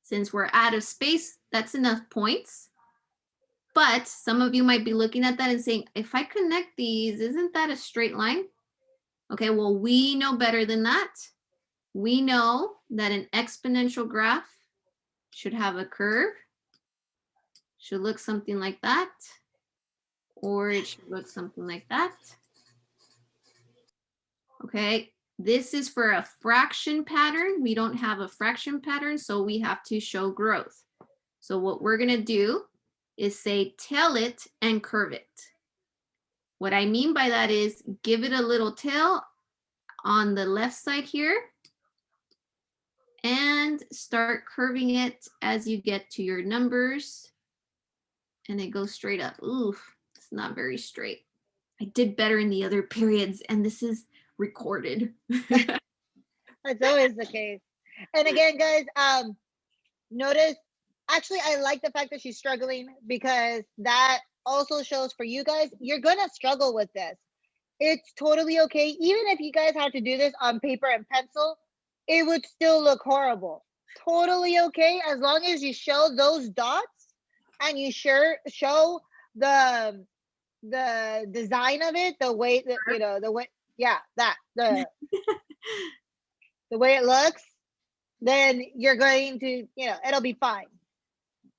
Since we're out of space, that's enough points. But some of you might be looking at that and saying, if I connect these, isn't that a straight line? Okay, well, we know better than that. We know that an exponential graph should have a curve, should look something like that, or it should look something like that. Okay, this is for a fraction pattern. We don't have a fraction pattern, so we have to show growth. So what we're gonna do is say tail it and curve it. What I mean by that is give it a little tail on the left side here and start curving it as you get to your numbers, and it goes straight up. Oof, it's not very straight. I did better in the other periods, and this is recorded. That's always the case. And again, guys, notice, actually, I like the fact that she's struggling, because that also shows for you guys, you're gonna struggle with this. It's totally okay. Even if you guys had to do this on paper and pencil, it would still look horrible. Totally okay, as long as you show those dots and you show the design of it, the way that, you know, the way, yeah, that the way it looks, then you're going to, you know, it'll be fine.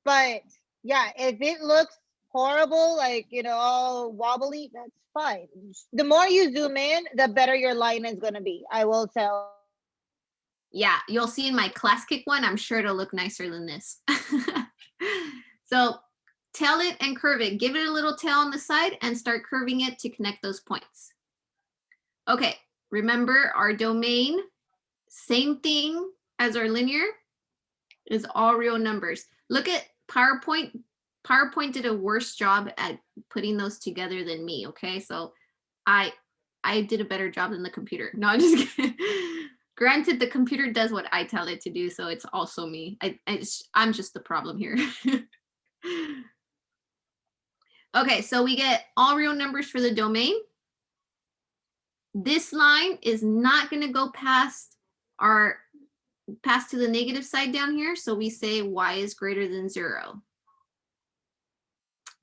But yeah, if it looks horrible, like, you know, all wobbly, that's fine. The more you zoom in, the better your line is going to be. I will tell. Yeah, you'll see in my Classkick one, I'm sure it'll look nicer than this. So tail it and curve it. Give it a little tail on the side and start curving it to connect those points. Okay, remember our domain, same thing as our linear, is all real numbers. Look at PowerPoint. PowerPoint did a worse job at putting those together than me, okay? So I did a better job than the computer. No, I'm just kidding. Granted, the computer does what I tell it to do, so it's also me. I'm just the problem here. Okay, so we get all real numbers for the domain. This line is not going to go past to the negative side down here, so we say y is greater than 0.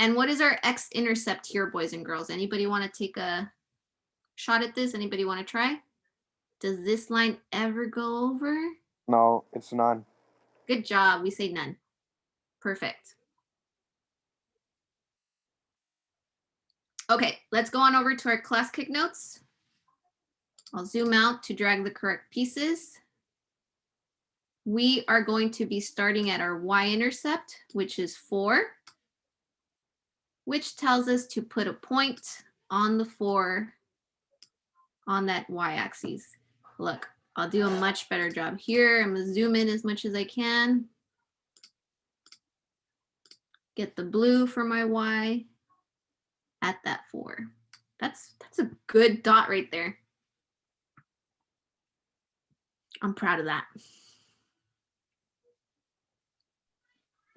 And what is our x-intercept here, boys and girls? Anybody want to take a shot at this? Anybody want to try? Does this line ever go over? No, it's none. Good job. We say none. Perfect. Okay, let's go on over to our Classkick notes. I'll zoom out to drag the correct pieces. We are going to be starting at our y-intercept, which is 4, which tells us to put a point on the 4 on that y-axis. Look, I'll do a much better job here. I'm gonna zoom in as much as I can. Get the blue for my y at that 4. That's a good dot right there. I'm proud of that.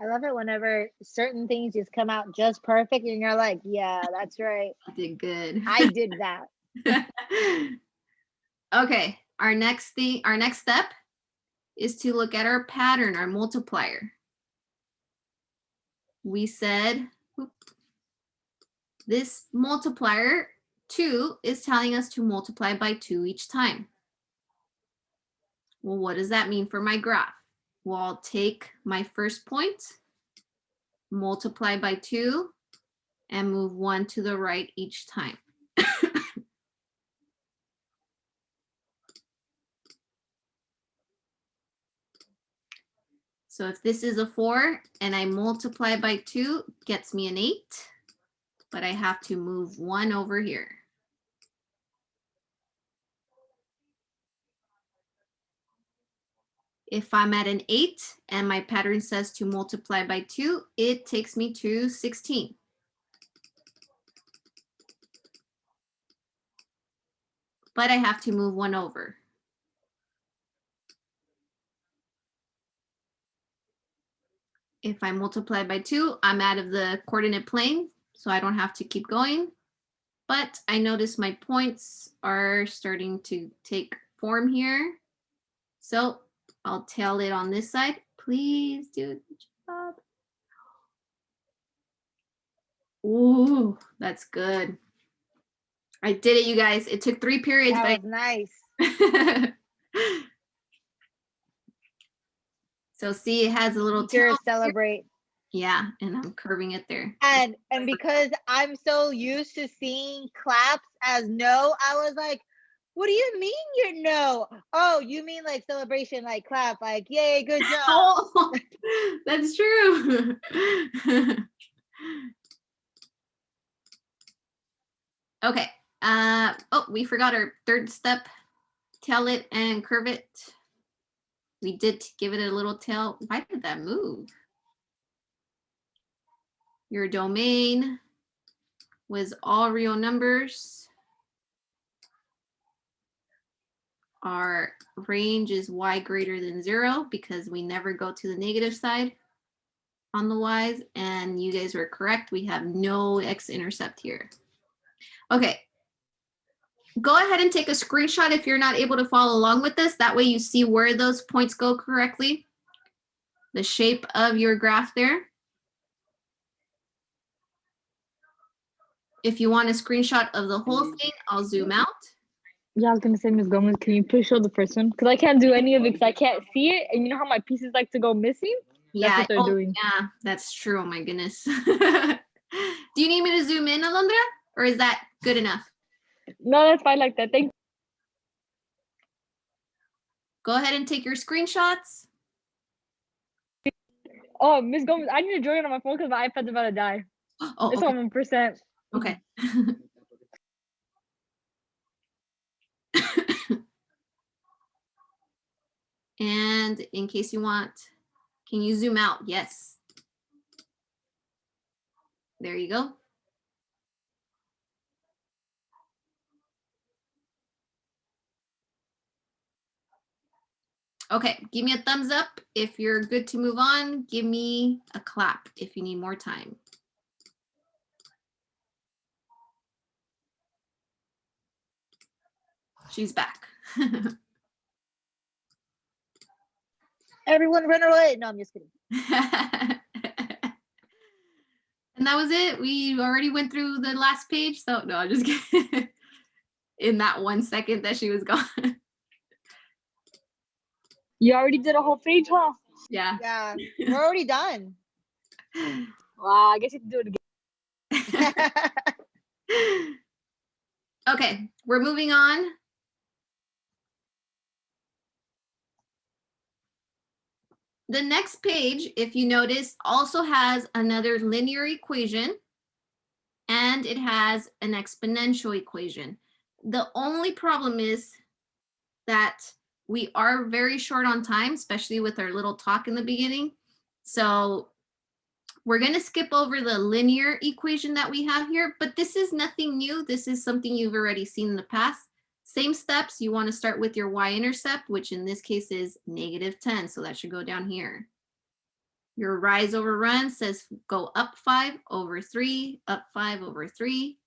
I love it whenever certain things just come out just perfect and you're like, yeah, that's right. I did good. I did that. Okay, our next step is to look at our pattern, our multiplier. We said this multiplier 2 is telling us to multiply by 2 each time. Well, what does that mean for my graph? Well, I'll take my first point, multiply by 2, and move 1 to the right each time. So if this is a 4 and I multiply by 2, gets me an 8, but I have to move 1 over here. If I'm at an 8 and my pattern says to multiply by 2, it takes me to 16. But I have to move 1 over. If I multiply by 2, I'm out of the coordinate plane, so I don't have to keep going. But I notice my points are starting to take form here. So I'll tail it on this side. Please do a good job. Ooh, that's good. I did it, you guys. It took 3 periods, That but was nice. So see, it has a little tail. Teachers celebrate. Yeah, and I'm curving it there. And because I'm so used to seeing claps as no, I was like, what do you mean you're no? Oh, you mean like celebration, like clap, like yay, good job. Oh, that's true. Okay. Oh, we forgot our third step. Tail it and curve it. We did give it a little tail. Why did that move? Your domain was all real numbers. Our range is y greater than 0 because we never go to the negative side on the y's, and you guys were correct. We have no x-intercept here. Okay. Go ahead and take a screenshot if you're not able to follow along with this. That way you see where those points go correctly. The shape of your graph there. If you want a screenshot of the whole thing, I'll zoom out. Yeah, I was gonna say, Ms. Gomez, can you please show the first one? Because I can't do any of it because I can't see it. And you know how my pieces like to go missing? Yeah, what they're doing. Yeah, that's true. Oh my goodness. Do you need me to zoom in, Alondra? Or is that good enough? No, that's fine like that. Thank Go ahead and take your screenshots. Oh, Ms. Gomez, I need to join on my phone because my iPad's about to die. Oh, It's okay. on 1%. Okay. And in case you want, can you zoom out? Yes. There you go. Okay, give me a thumbs up if you're good to move on. Give me a clap if you need more time. She's back. Everyone run away. No, I'm just kidding. And that was it. We already went through the last page. So no, I'm just kidding. In that 1 second that she was gone. You already did a whole page, huh? Yeah. Yeah, we're already done. Wow, I guess you can do it again. Okay, we're moving on. The next page, if you notice, also has another linear equation and it has an exponential equation. The only problem is that we are very short on time, especially with our little talk in the beginning. So we're going to skip over the linear equation that we have here, but this is nothing new. This is something you've already seen in the past. Same steps. You want to start with your y-intercept, which in this case is -10. So that should go down here. Your rise over run says go up 5 over 3, up 5 over 3,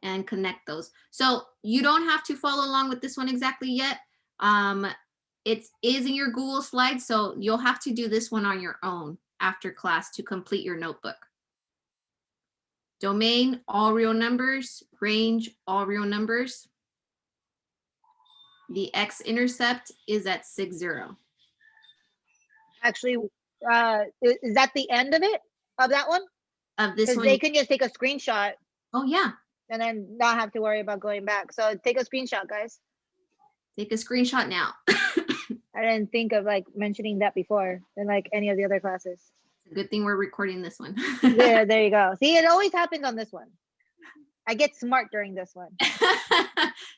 and connect those. So you don't have to follow along with this one exactly yet. It is in your Google Slides, so you'll have to do this one on your own after class to complete your notebook. Domain, all real numbers. Range, all real numbers. The x-intercept is at 6, 0. Actually, is that the end of it, of that one? Of this Because one. they can just take a screenshot Oh yeah. and then not have to worry about going back. So take a screenshot, guys. Take a screenshot now. I didn't think of like mentioning that before in like any of the other classes. Good thing we're recording this one. Yeah, there you go. See, it always happens on this one. I get smart during this one.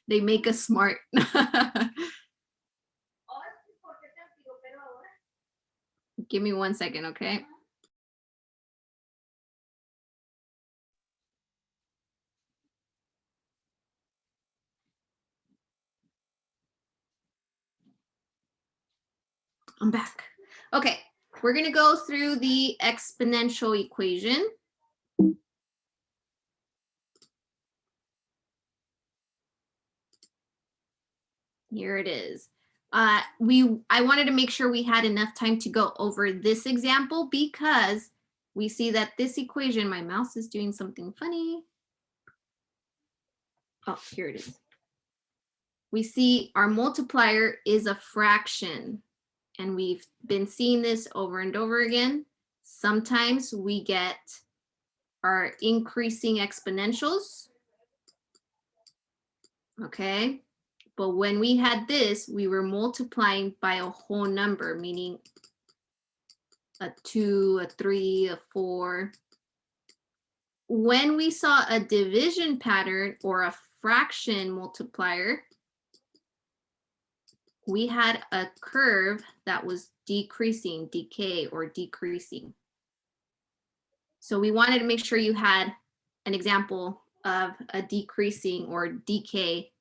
They make us smart. Give me 1 second, okay? I'm back. Okay, we're gonna go through the exponential equation. Here it is. I wanted to make sure we had enough time to go over this example because we see that this equation, my mouse is doing something funny. Oh, here it is. We see our multiplier is a fraction, and we've been seeing this over and over again. Sometimes we get our increasing exponentials. Okay. But when we had this, we were multiplying by a whole number, meaning a 2, a 3, a 4. When we saw a division pattern or a fraction multiplier, we had a curve that was decreasing, decay or decreasing. So we wanted to make sure you had an example of a decreasing or decay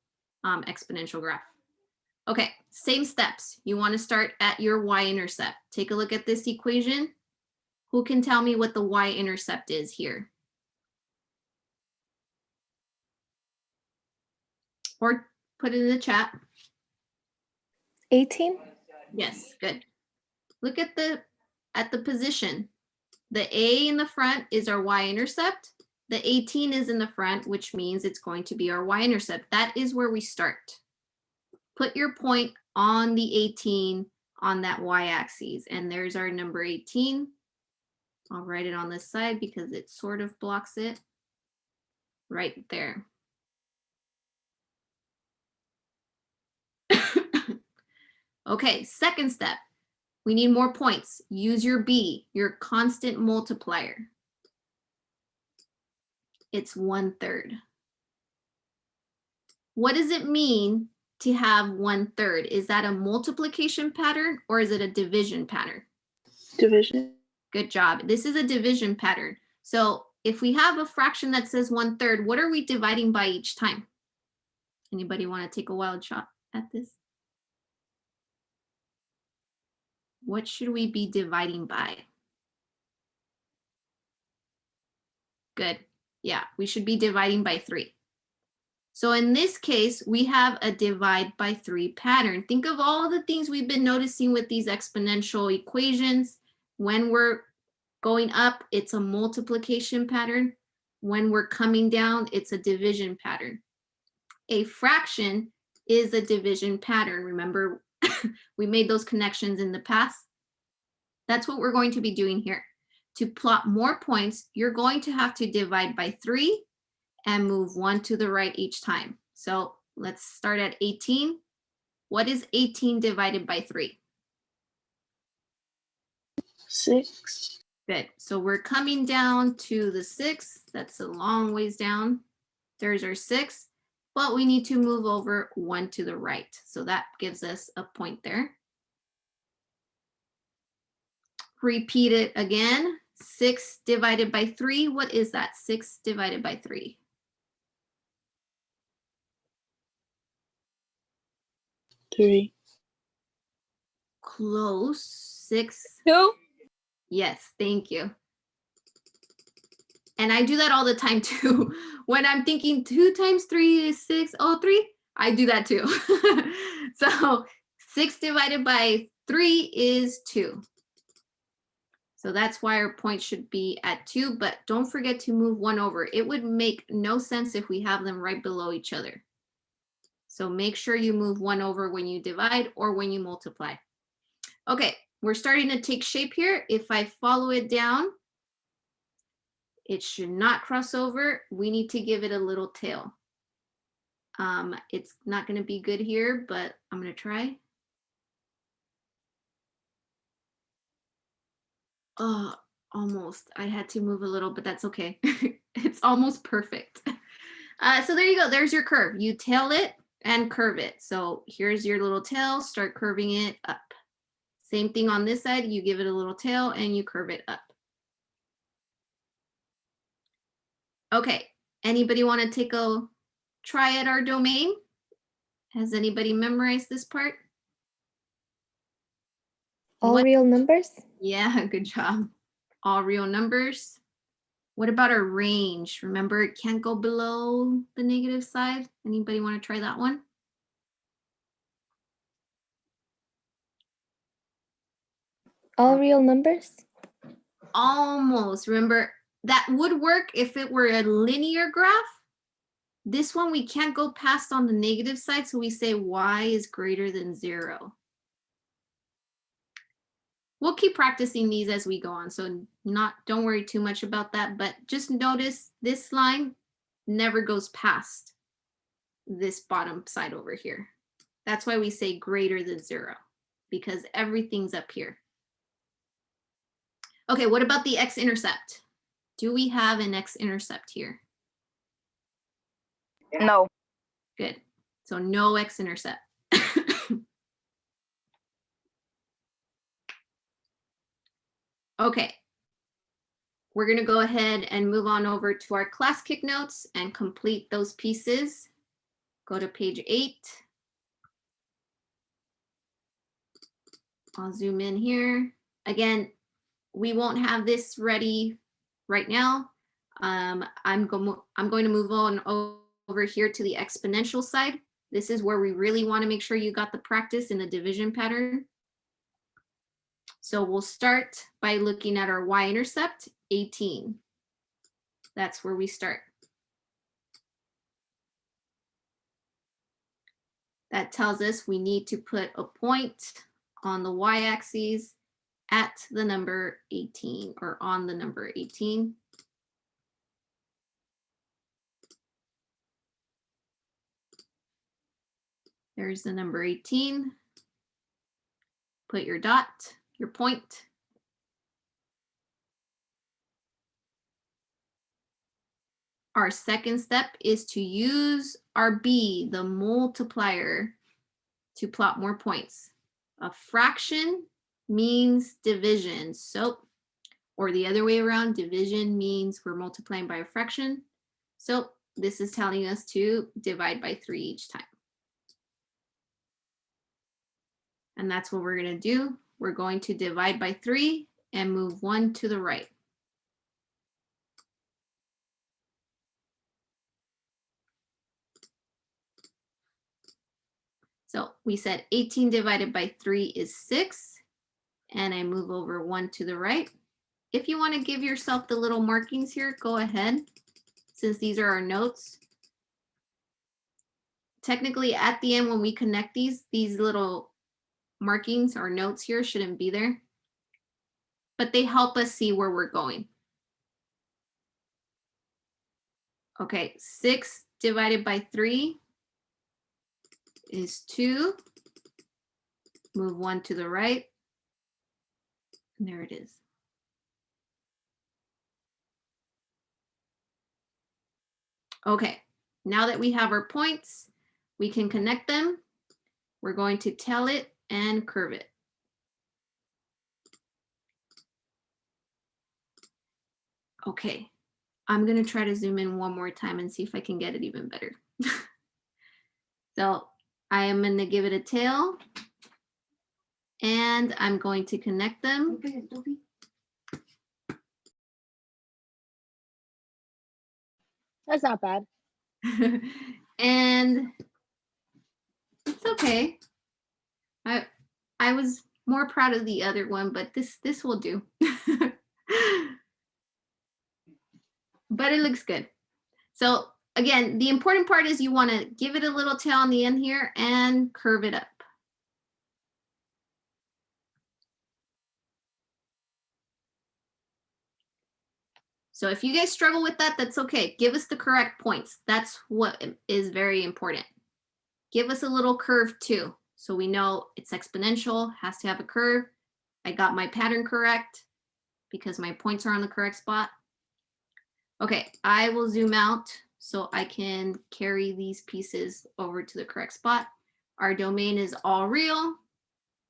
exponential graph. Okay, same steps. You want to start at your y-intercept. Take a look at this equation. Who can tell me what the y-intercept is here? Or put it in the chat. 18? Yes, good. Look at the position. The A in the front is our y-intercept. The 18 is in the front, which means it's going to be our y-intercept. That is where we start. Put your point on the 18 on that y-axis, and there's our number 18. I'll write it on this side because it sort of blocks it right there. Okay, second step. We need more points. Use your B, your constant multiplier. It's 1/3. What does it mean to have 1/3? Is that a multiplication pattern or is it a division pattern? Division. Good job. This is a division pattern. So if we have a fraction that says 1/3, what are we dividing by each time? Anybody want to take a wild shot at this? What should we be dividing by? Good. Yeah, we should be dividing by 3. So in this case, we have a divide by 3 pattern. Think of all the things we've been noticing with these exponential equations. When we're going up, it's a multiplication pattern. When we're coming down, it's a division pattern. A fraction is a division pattern. Remember, we made those connections in the past. That's what we're going to be doing here. To plot more points, you're going to have to divide by 3 and move 1 to the right each time. So let's start at 18. What is 18 divided by 3? 6. Good. So we're coming down to the 6. That's a long ways down. There's our 6. But we need to move over 1 to the right. So that gives us a point there. Repeat it again. 6 divided by 3. What is that? 6 divided by 3. 3. Close. 6. 2. Yes, thank you. And I do that all the time too. When I'm thinking 2 times 3 is 6. Oh, 3. I do that too. So 6 divided by 3 is 2. So that's why our point should be at 2, but don't forget to move 1 over. It would make no sense if we have them right below each other. So make sure you move 1 over when you divide or when you multiply. Okay, we're starting to take shape here. If I follow it down, it should not cross over. We need to give it a little tail. It's not going to be good here, but I'm going to try. Oh, almost. I had to move a little, but that's okay. It's almost perfect. So there you go. There's your curve. You tail it and curve it. So here's your little tail. Start curving it up. Same thing on this side. You give it a little tail and you curve it up. Okay. Anybody want to take a try at our domain? Has anybody memorized this part? All What- real numbers? Yeah, good job. All real numbers. What about our range? Remember, it can't go below the negative side. Anybody want to try that one? All real numbers? Almost. Remember, that would work if it were a linear graph. This one, we can't go past on the negative side, so we say y is greater than 0. We'll keep practicing these as we go on, so don't worry too much about that, but just notice this line never goes past this bottom side over here. That's why we say greater than 0, because everything's up here. Okay, what about the x-intercept? Do we have an x-intercept here? No. Good. So no x-intercept. Okay. We're going to go ahead and move on over to our class kick notes and complete those pieces. Go to page 8. I'll zoom in here. Again, we won't have this ready right now. I'm going to move on over here to the exponential side. This is where we really want to make sure you got the practice in the division pattern. So we'll start by looking at our y-intercept, 18. That's where we start. That tells us we need to put a point on the y-axis at the number 18, or on the number 18. There's the number 18. Put your dot, your point. Our second step is to use our b, the multiplier, to plot more points. A fraction means division. So, or the other way around, division means we're multiplying by a fraction. So this is telling us to divide by 3 each time. And that's what we're going to do. We're going to divide by 3 and move 1 to the right. So we said 18 divided by 3 is 6. And I move over 1 to the right. If you want to give yourself the little markings here, go ahead, since these are our notes. Technically, at the end, when we connect these little markings or notes here shouldn't be there, but they help us see where we're going. Okay, 6 divided by 3 is 2. Move 1 to the right. And there it is. Okay, now that we have our points, we can connect them. We're going to tell it and curve it. Okay, I'm going to try to zoom in one more time and see if I can get it even better. So I am going to give it a tail and I'm going to connect them. That's not bad. And it's okay. I was more proud of the other one, but this will do. But it looks good. So again, the important part is you want to give it a little tail on the end here and curve it up. So if you guys struggle with that, that's okay. Give us the correct points. That's what is very important. Give us a little curve too, so we know it's exponential, has to have a curve. I got my pattern correct because my points are on the correct spot. Okay, I will zoom out so I can carry these pieces over to the correct spot. Our domain is all real.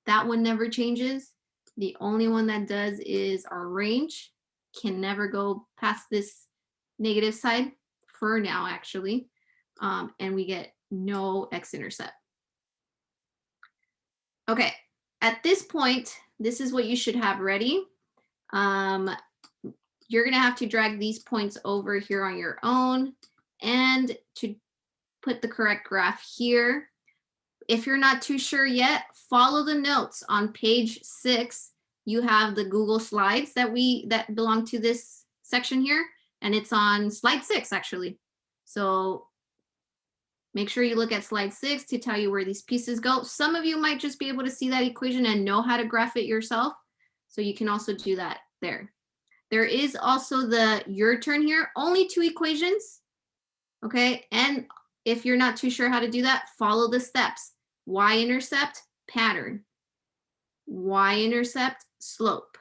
That one never changes. The only one that does is our range. Can never go past this negative side for now, actually. And we get no x-intercept. Okay, at this point, this is what you should have ready. You're gonna have to drag these points over here on your own and to put the correct graph here. If you're not too sure yet, follow the notes on page 6. You have the Google Slides that belong to this section here, and it's on slide 6 actually. So make sure you look at slide 6 to tell you where these pieces go. Some of you might just be able to see that equation and know how to graph it yourself. So you can also do that there. There is also the your turn here, only 2 equations. Okay, and if you're not too sure how to do that, follow the steps. Y-intercept, pattern. Y-intercept, slope.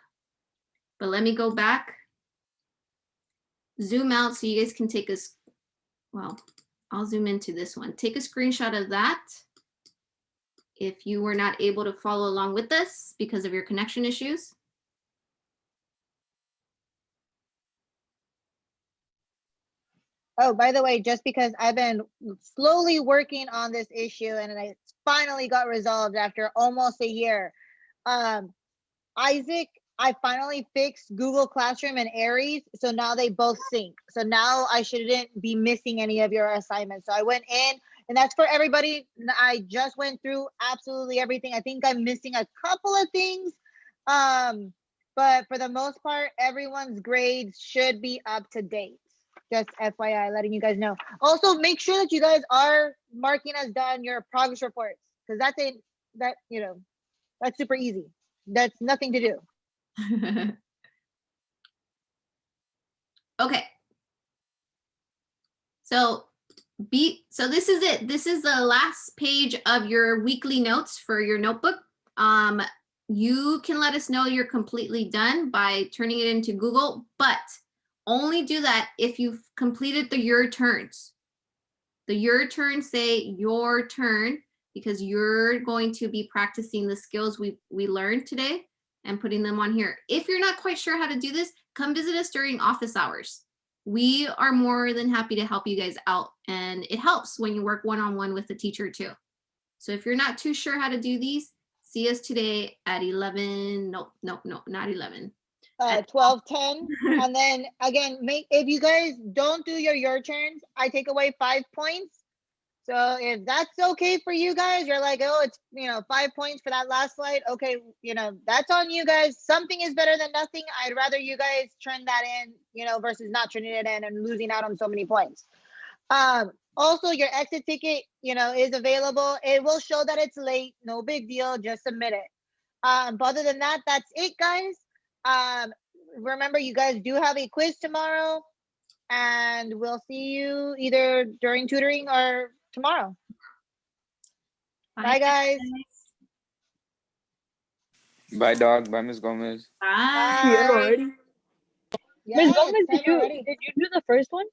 But let me go back. Zoom out so you guys can take a, well, I'll zoom into this one. Take a screenshot of that if you were not able to follow along with us because of your connection issues. Oh, by the way, just because I've been slowly working on this issue and I finally got resolved after almost a year. Isaac, I finally fixed Google Classroom and Aries, so now they both sync. So now I shouldn't be missing any of your assignments. So I went in, and that's for everybody. I just went through absolutely everything. I think I'm missing a couple of things, but for the most part, everyone's grades should be up to date. Just FYI, letting you guys know. Also, make sure that you guys are marking as done your progress reports, because that's super easy. That's nothing to do. Okay. So this is it. This is the last page of your weekly notes for your notebook. You can let us know you're completely done by turning it into Google, but only do that if you've completed the your turns. The your turn say your turn, because you're going to be practicing the skills we learned today and putting them on here. If you're not quite sure how to do this, come visit us during office hours. We are more than happy to help you guys out, and it helps when you work one-on-one with the teacher too. So if you're not too sure how to do these, see us today at 11, no, not 11. 12:10, and then again, if you guys don't do your turns, I take away 5 points. So if that's okay for you guys, you're like, oh, it's 5 points for that last slide. Okay, that's on you guys. Something is better than nothing. I'd rather you guys turn that in, versus not turning it in and losing out on so many points. Also, your exit ticket, is available. It will show that it's late. No big deal. Just submit it. But other than that, that's it, guys. Remember, you guys do have a quiz tomorrow, and we'll see you either during tutoring or tomorrow. Bye, guys. Bye, dog. Bye, Ms. Gomez. Bye. Yeah, already. Ms. Yes, Gomez, time already. did you do the first one?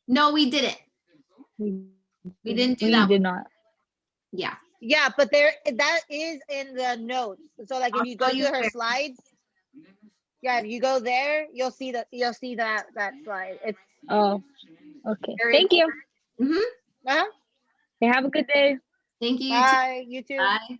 No, we didn't. We didn't do We that did one. not. Yeah. Yeah, but that is in the notes. So like if you go to her slides, yeah, if you go there, you'll see that slide. It's Oh, okay. Very Thank you. Mhm. uh-huh. Okay, have a good day. Thank you. Bye, you too. Bye.